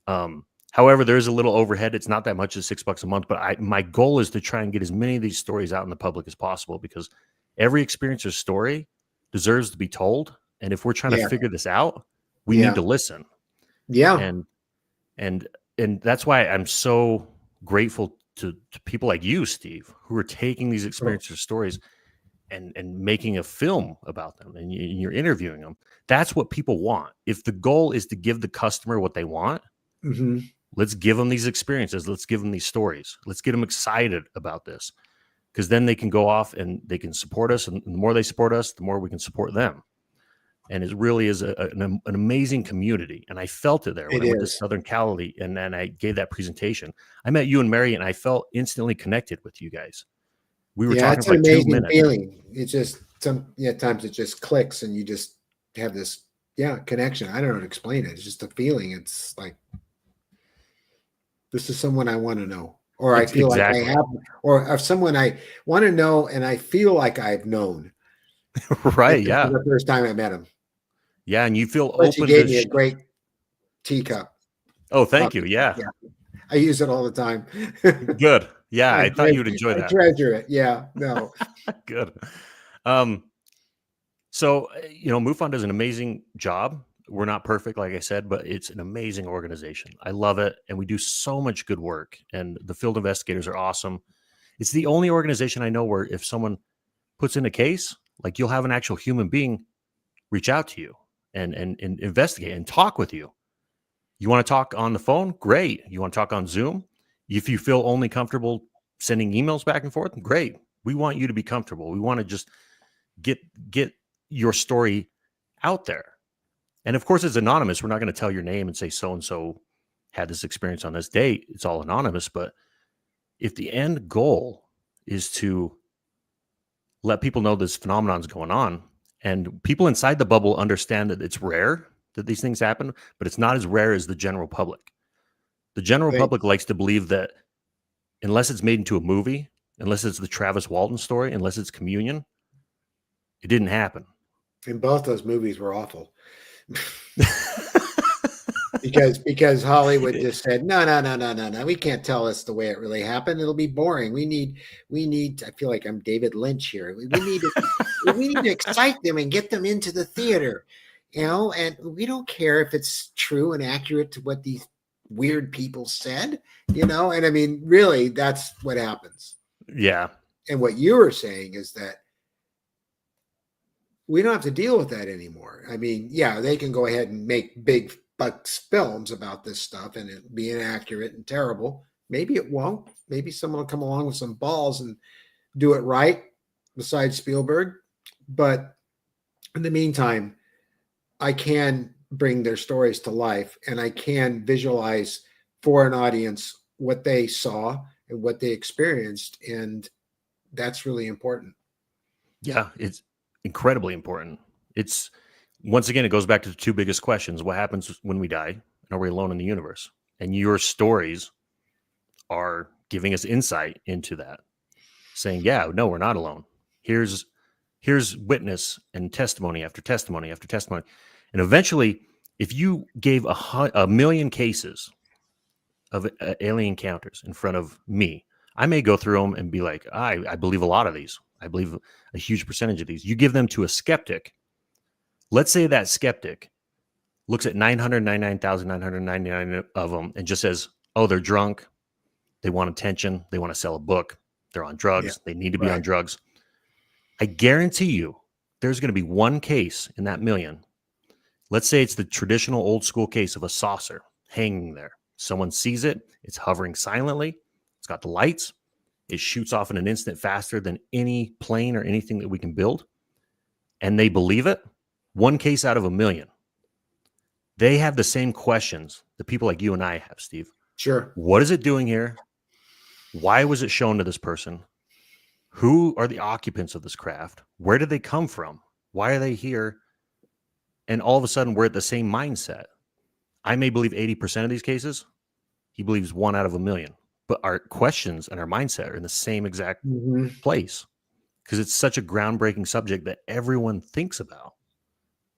However, there is a little overhead. It's not that much as $6 a month, but my goal is to try and get as many of these stories out in the public as possible, because every experiencer's story deserves to be told. And if we're trying to figure this out, we need to listen. Yeah. And that's why I'm so grateful to people like you, Steve, who are taking these experiencers' stories and making a film about them, and you're interviewing them. That's what people want. If the goal is to give the customer what they want, let's give them these experiences. Let's give them these stories. Let's get them excited about this, because then they can go off and they can support us. And the more they support us, the more we can support them. And it really is an amazing community. And I felt it there when I went to Southern Cali, and then I gave that presentation. I met you and Mary, and I felt instantly connected with you guys. We were talking for like 2 minutes. Feeling. It's just times it just clicks, and you just have this connection. I don't know how to explain it. It's just a feeling. It's like, this is someone I want to know, or I feel like I have, or someone I want to know, and I feel like I've known. Right? Yeah. The first time I met him. Yeah, and you feel open. She gave me a great teacup. Oh, thank you. Yeah. I use it all the time. Good. Yeah, I thought you would enjoy that. I treasure it. Yeah. No. Good. So, MUFON does an amazing job. We're not perfect, like I said, but it's an amazing organization. I love it. And we do so much good work. And the field investigators are awesome. It's the only organization I know where if someone puts in a case, like you'll have an actual human being reach out to you and investigate and talk with you. You want to talk on the phone? Great. You want to talk on Zoom? If you feel only comfortable sending emails back and forth, great. We want you to be comfortable. We want to just get your story out there. And of course, it's anonymous. We're not going to tell your name and say so-and-so had this experience on this date. It's all anonymous. But if the end goal is to let people know this phenomenon is going on, and people inside the bubble understand that it's rare that these things happen, but it's not as rare as the general public. The general public likes to believe that unless it's made into a movie, unless it's the Travis Walton story, unless it's Communion, it didn't happen. And both those movies were awful. because Hollywood just said, no, we can't tell us the way it really happened. It'll be boring. We need, I feel like I'm David Lynch here. We need to excite them and get them into the theater, and we don't care if it's true and accurate to what these weird people said, and I mean, really, that's what happens. Yeah. And what you were saying is that we don't have to deal with that anymore. I mean, yeah, they can go ahead and make big bucks films about this stuff and it be inaccurate and terrible. Maybe it won't. Maybe someone will come along with some balls and do it right besides Spielberg. But in the meantime, I can bring their stories to life and I can visualize for an audience what they saw and what they experienced. And that's really important. Yeah, it's incredibly important. It's, once again, it goes back to the two biggest questions. What happens when we die? And are we alone in the universe? And your stories are giving us insight into that, saying, yeah, no, we're not alone. Here's witness and testimony after testimony after testimony. And eventually, if you gave a million cases of alien encounters in front of me, I may go through them and be like, I believe a lot of these. I believe a huge percentage of these. You give them to a skeptic. Let's say that skeptic looks at 999,999 of them and just says, oh, they're drunk. They want attention. They want to sell a book. They're on drugs. Yeah, they need to be on drugs. I guarantee you there's going to be one case in that million. Let's say it's the traditional old school case of a saucer hanging there. Someone sees it. It's hovering silently. It's got the lights. It shoots off in an instant faster than any plane or anything that we can build. And they believe it. One case out of a million. They have the same questions that people like you and I have, Steve. Sure. What is it doing here? Why was it shown to this person? Who are the occupants of this craft? Where did they come from? Why are they here? And all of a sudden, we're at the same mindset. I may believe 80% of these cases. He believes one out of a million. But our questions and our mindset are in the same exact place because it's such a groundbreaking subject that everyone thinks about.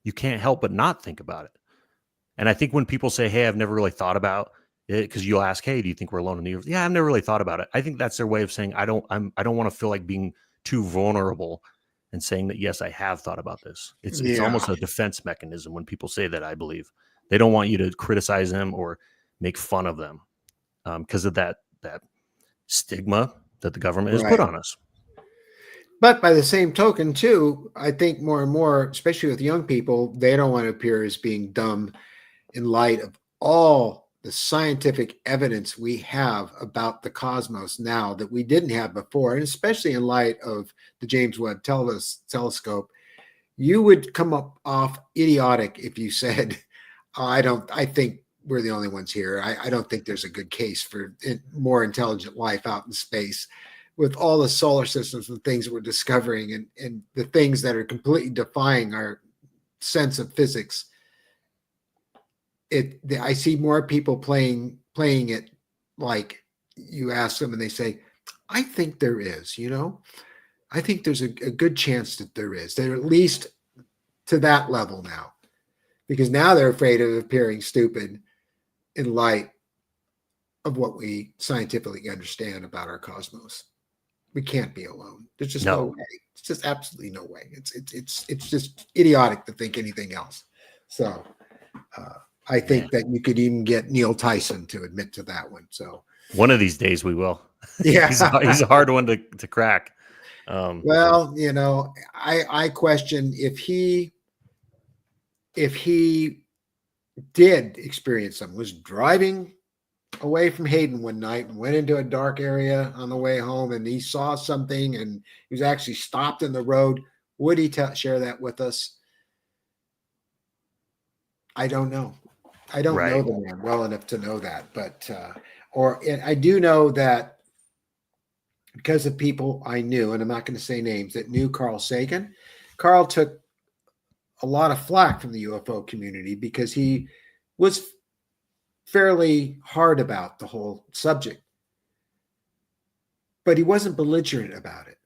You can't help but not think about it. And I think when people say, hey, I've never really thought about it, because you'll ask, hey, do you think we're alone in the universe? Yeah, I've never really thought about it. I think that's their way of saying, I don't want to feel like being too vulnerable and saying that, yes, I have thought about this. It's almost a defense mechanism when people say that, I believe. They don't want you to criticize them or make fun of them because of that stigma that the government has put on us. But by the same token, too, I think more and more, especially with young people, they don't want to appear as being dumb in light of all the scientific evidence we have about the cosmos now that we didn't have before, and especially in light of the James Webb telescope. You would come up off idiotic if you said, I think we're the only ones here. I don't think there's a good case for more intelligent life out in space with all the solar systems and things we're discovering and the things that are completely defying our sense of physics. I see more people playing it like you ask them and they say, I think there is, I think there's a good chance that there is. They're at least to that level now, because now they're afraid of appearing stupid in light of what we scientifically understand about our cosmos. We can't be alone. There's just no No. way. It's just absolutely no way. It's just idiotic to think anything else. So I think that you could even get Neil Tyson to admit to that one. So one of these days we will. Yeah, he's a hard one to crack. Well, you know, I question if he did experience them, was driving away from Hayden one night and went into a dark area on the way home, and he saw something, and he was actually stopped in the road. Would he share that with us? I don't know. I don't know the man well enough to know that, but I do know that because of people I knew, and I'm not going to say names, that knew Carl Sagan. Carl took a lot of flack from the UFO community because he was fairly hard about the whole subject, but he wasn't belligerent about it.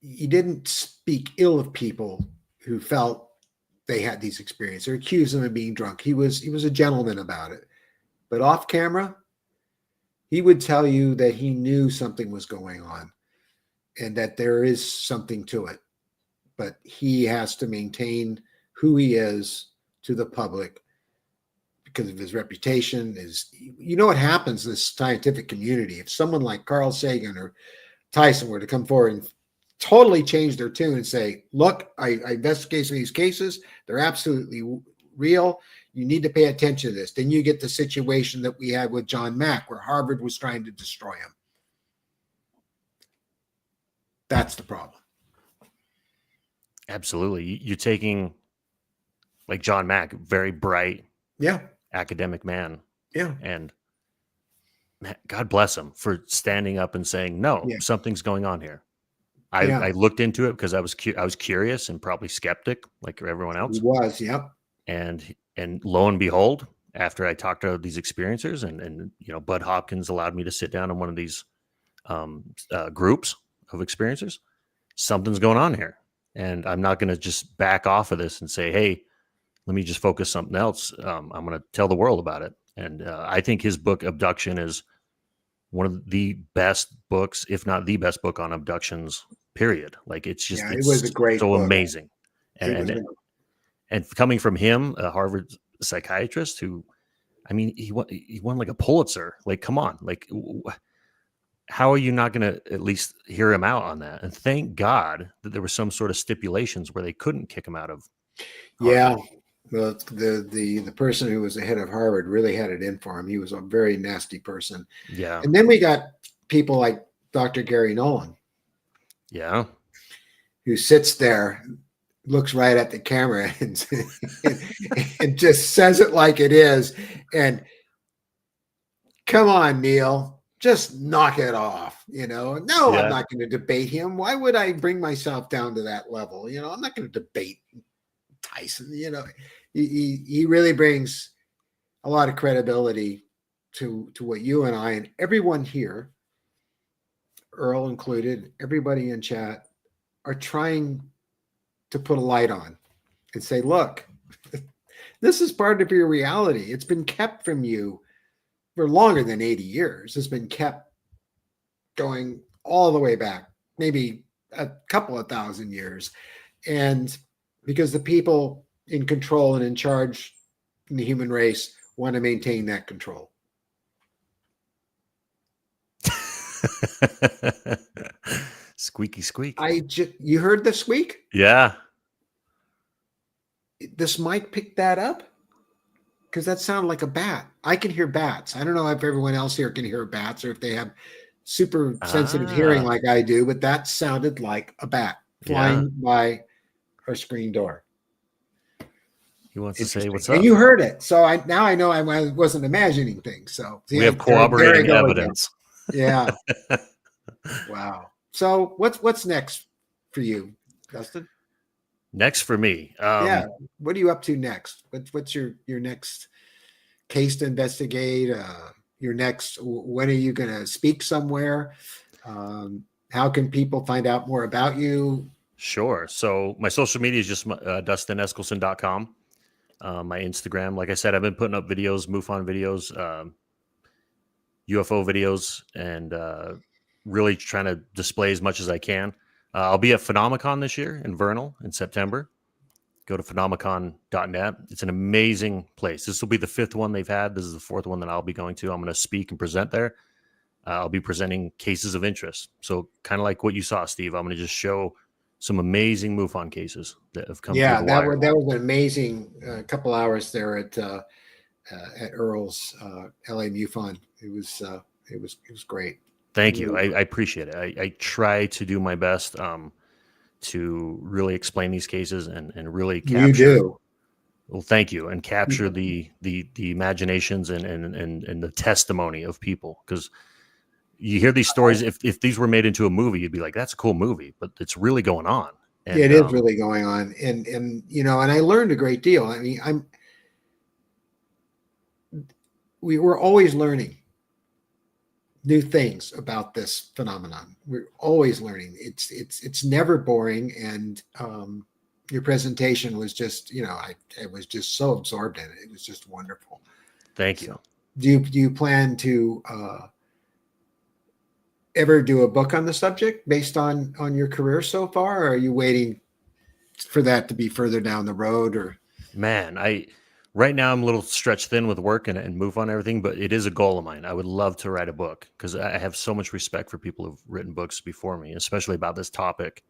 He didn't speak ill of people who felt they had these experiences or accuse them of being drunk. He was a gentleman about it, but off camera, he would tell you that he knew something was going on and that there is something to it, but he has to maintain who he is to the public because of his reputation. You know what happens in this scientific community if someone like Carl Sagan or Tyson were to come forward and totally change their tune and say, look, I investigate these cases, they're absolutely real, you need to pay attention to this. Then you get the situation that we had with John Mack where Harvard was trying to destroy him. That's the problem. Absolutely. You're taking like John Mack, very bright, academic man. Yeah. And God bless him for standing up and saying, no, something's going on here. I looked into it because I was curious and probably skeptic like everyone else. He was, yep. And lo and behold, after I talked to these experiencers and you know, Bud Hopkins allowed me to sit down in one of these groups of experiencers, something's going on here. And I'm not going to just back off of this and say, hey, let me just focus something else. I'm going to tell the world about it. And I think his book Abduction is one of the best books, if not the best book on abductions, period. Like it was a great book. Amazing. And coming from him, a Harvard psychiatrist who, I mean, he won like a Pulitzer. Like, come on, like, how are you not going to at least hear him out on that? And thank God that there were some sort of stipulations where they couldn't kick him out of Harvard. Yeah. Well, the person who was the head of Harvard really had it in for him. He was a very nasty person. Yeah. And then we got people like Dr. Gary Nolan. Yeah. Who sits there, looks right at the camera and just says it like it is. And come on, Neil, just knock it off. You know, no, I'm not going to debate him. Why would I bring myself down to that level? You know, I'm not going to debate Tyson. You know, he really brings a lot of credibility to what you and I and everyone here, Earl included, everybody in chat, are trying to put a light on and say, look, this is part of your reality. It's been kept from you for longer than 80 years. It's been kept going all the way back, maybe a couple of thousand years. And because the people in control and in charge in the human race want to maintain that control. Squeaky squeak. You heard the squeak? Yeah. This mic picked that up? Because that sounded like a bat. I can hear bats. I don't know if everyone else here can hear bats or if they have super sensitive hearing like I do, but that sounded like a bat flying by our screen door. He wants to say what's up. And you heard it. So now I know I wasn't imagining things. So we have corroborating evidence. Yeah. Wow. So what's next for you, Dustin? Next for me. What are you up to next? What's your next case to investigate? Your next, when are you going to speak somewhere? How can people find out more about you? Sure. So my social media is just DustinEskelsen.com. My Instagram, like I said, I've been putting up videos, MUFON videos, UFO videos, and really trying to display as much as I can. I'll be at Phenomicon this year in Vernal in September. Go to phenomicon.net. It's an amazing place. This will be the 5th one they've had. This is the 4th one that I'll be going to. I'm going to speak and present there. I'll be presenting cases of interest. So kind of like what you saw, Steve, I'm going to just show some amazing MUFON cases that have come through the wire. That was an amazing couple hours there at Earl's LA MUFON. It was great. Thank you. I appreciate it. I try to do my best to really explain these cases and really capture. You do. Well, thank you, and capture the imaginations and the testimony of people, because you hear these stories. If these were made into a movie, you'd be like, "That's a cool movie," but it's really going on. And, it is really going on, and and I learned a great deal. I mean, we were always learning new things about this phenomenon. We're always learning. It's never boring, and your presentation was just, I was just so absorbed in it. It was just wonderful. Thank you. Do you plan to ever do a book on the subject based on your career so far, or are you waiting for that to be further down the road? Or man, right now I'm a little stretched thin with work and move on everything, but it is a goal of mine. I would love to write a book, because I have so much respect for people who've written books before me, especially about this topic.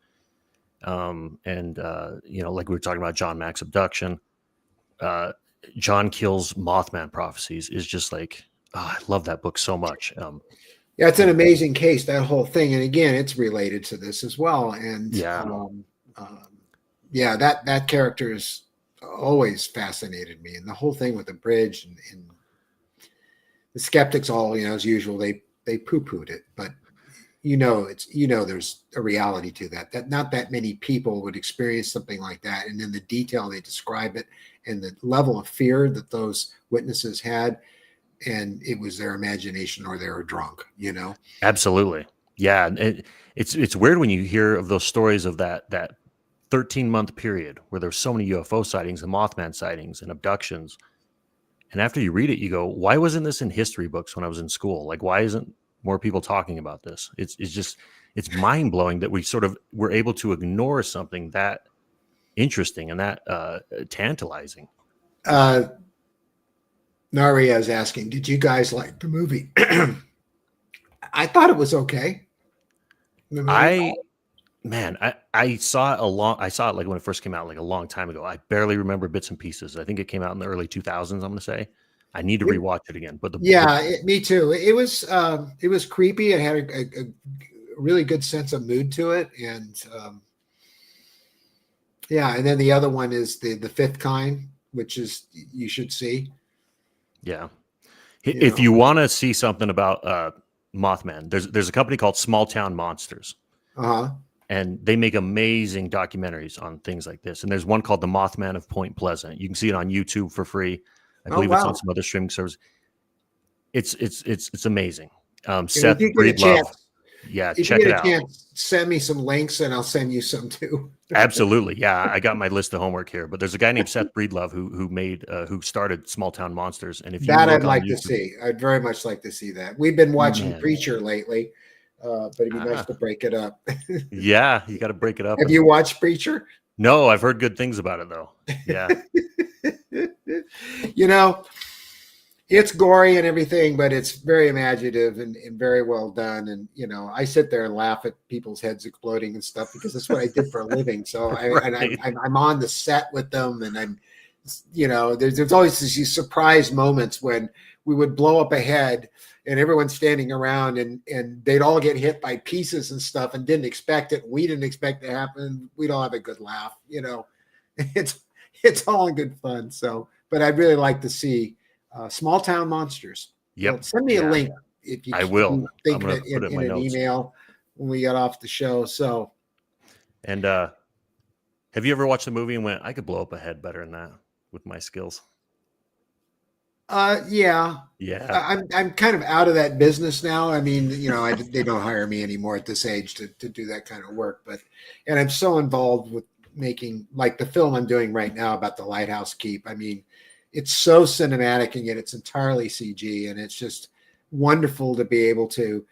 Like we were talking about John Mack's abduction, John Keel's Mothman prophecies is just like, I love that book so much. Yeah, it's an amazing case, that whole thing. And again, it's related to this as well. And that character has always fascinated me. And the whole thing with the bridge and the skeptics all, as usual, they poo-pooed it. But there's a reality to that not that many people would experience something like that. And then the detail they describe it and the level of fear that those witnesses had, and it was their imagination or they were drunk, Absolutely. Yeah. And it's weird when you hear of those stories of that 13-month period where there's so many UFO sightings and Mothman sightings and abductions. And after you read it, you go, why wasn't this in history books when I was in school? Like, why isn't more people talking about this? It's mind blowing that we're able to ignore something that interesting and that tantalizing. Naria is asking, did you guys like the movie? I thought it was okay. I saw it like when it first came out, like a long time ago. I barely remember bits and pieces. I think it came out in the early 2000s. I'm going to say I need to rewatch it again. But me too. It was creepy. It had a really good sense of mood to it, and and then the other one is the Fifth Kind, which is you should see. Yeah, if you want to see something about Mothman, there's a company called Small Town Monsters. And they make amazing documentaries on things like this. And there's one called The Mothman of Point Pleasant. You can see it on YouTube for free. I believe it's on some other streaming service. It's amazing. Seth Breedlove. Yeah, check it out. Send me some links and I'll send you some too. Absolutely. Yeah, I got my list of homework here. But there's a guy named Seth Breedlove who started Small Town Monsters. And if I'd like to see. I'd very much like to see that. We've been watching Preacher lately. But it'd be nice to break it up. Yeah, you got to break it up. Have you watched Preacher? No, I've heard good things about it though. Yeah. It's gory and everything, but it's very imaginative and very well done. And, I sit there and laugh at people's heads exploding and stuff because that's what I did for a living. So I'm on the set with them, and I'm, there's always these surprise moments when we would blow up a head and everyone's standing around and they'd all get hit by pieces and stuff and didn't expect it. We didn't expect it to happen. We'd all have a good laugh, it's all in good fun. So, but I'd really like to see Small Town Monsters. Yep. Send me a link if you I will think of it in an email when we get off the show. So, and have you ever watched a movie and went, I could blow up a head better than that with my skills? Yeah. I'm kind of out of that business now. I mean, they don't hire me anymore at this age to do that kind of work, and I'm so involved with making, like, the film I'm doing right now about the Lighthouse Keep. I mean, it's so cinematic, and yet it's entirely CG, and it's just wonderful to be able to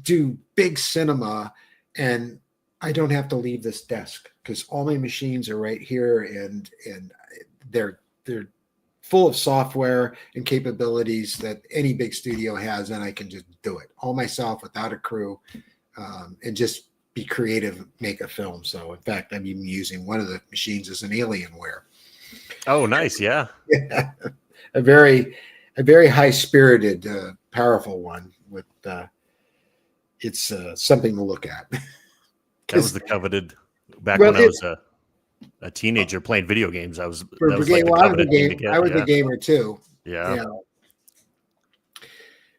do big cinema, and I don't have to leave this desk because all my machines are right here, and they're full of software and capabilities that any big studio has, and I can just do it all myself without a crew, and just be creative, make a film. So in fact, I'm even using one of the machines as an Alienware. Oh, nice. Yeah. Yeah. A very high spirited, powerful one with, it's something to look at. That was the coveted back when I was a teenager playing video games. I was the gamer too. Yeah. You know.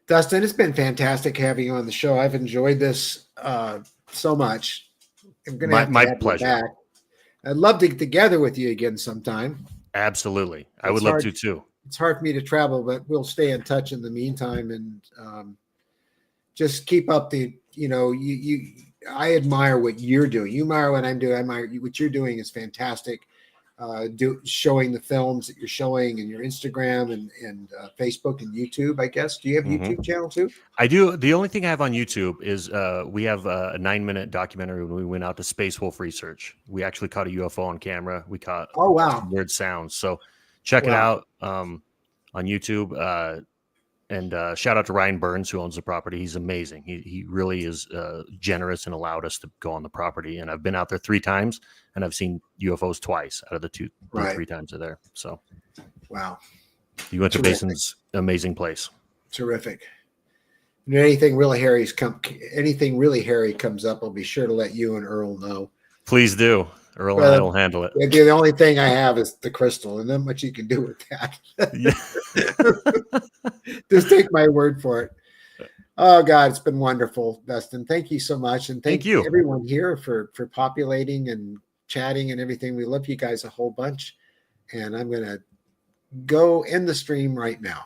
Dustin, it's been fantastic having you on the show. I've enjoyed this so much. I'm going to have my pleasure. You back. I'd love to get together with you again sometime. Absolutely. I would love to too. It's hard for me to travel, but we'll stay in touch in the meantime, and just keep up the, I admire what you're doing. You admire what I'm doing. I admire what you're doing is fantastic. Showing the films that you're showing, and your Instagram and Facebook and YouTube, I guess. Do you have a YouTube channel too? I do. The only thing I have on YouTube is we have a 9-minute documentary when we went out to Space Wolf research. We actually caught a UFO on camera. We caught weird sounds. So check it out on YouTube. And shout out to Ryan Burns, who owns the property. He's amazing. He really is generous and allowed us to go on the property. And I've been out there 3 times, and I've seen UFOs twice out of the 3 times they're there. So, wow. You went to Bason's amazing place. Terrific. When anything really hairy comes up, I'll be sure to let you and Earl know. Please do. Earl and I will handle it. The only thing I have is the crystal, and not much you can do with that. Just take my word for it. Oh God, it's been wonderful, Dustin. Thank you so much, and thank you everyone here for populating and chatting and everything. We love you guys a whole bunch, and I'm gonna go end the stream right now.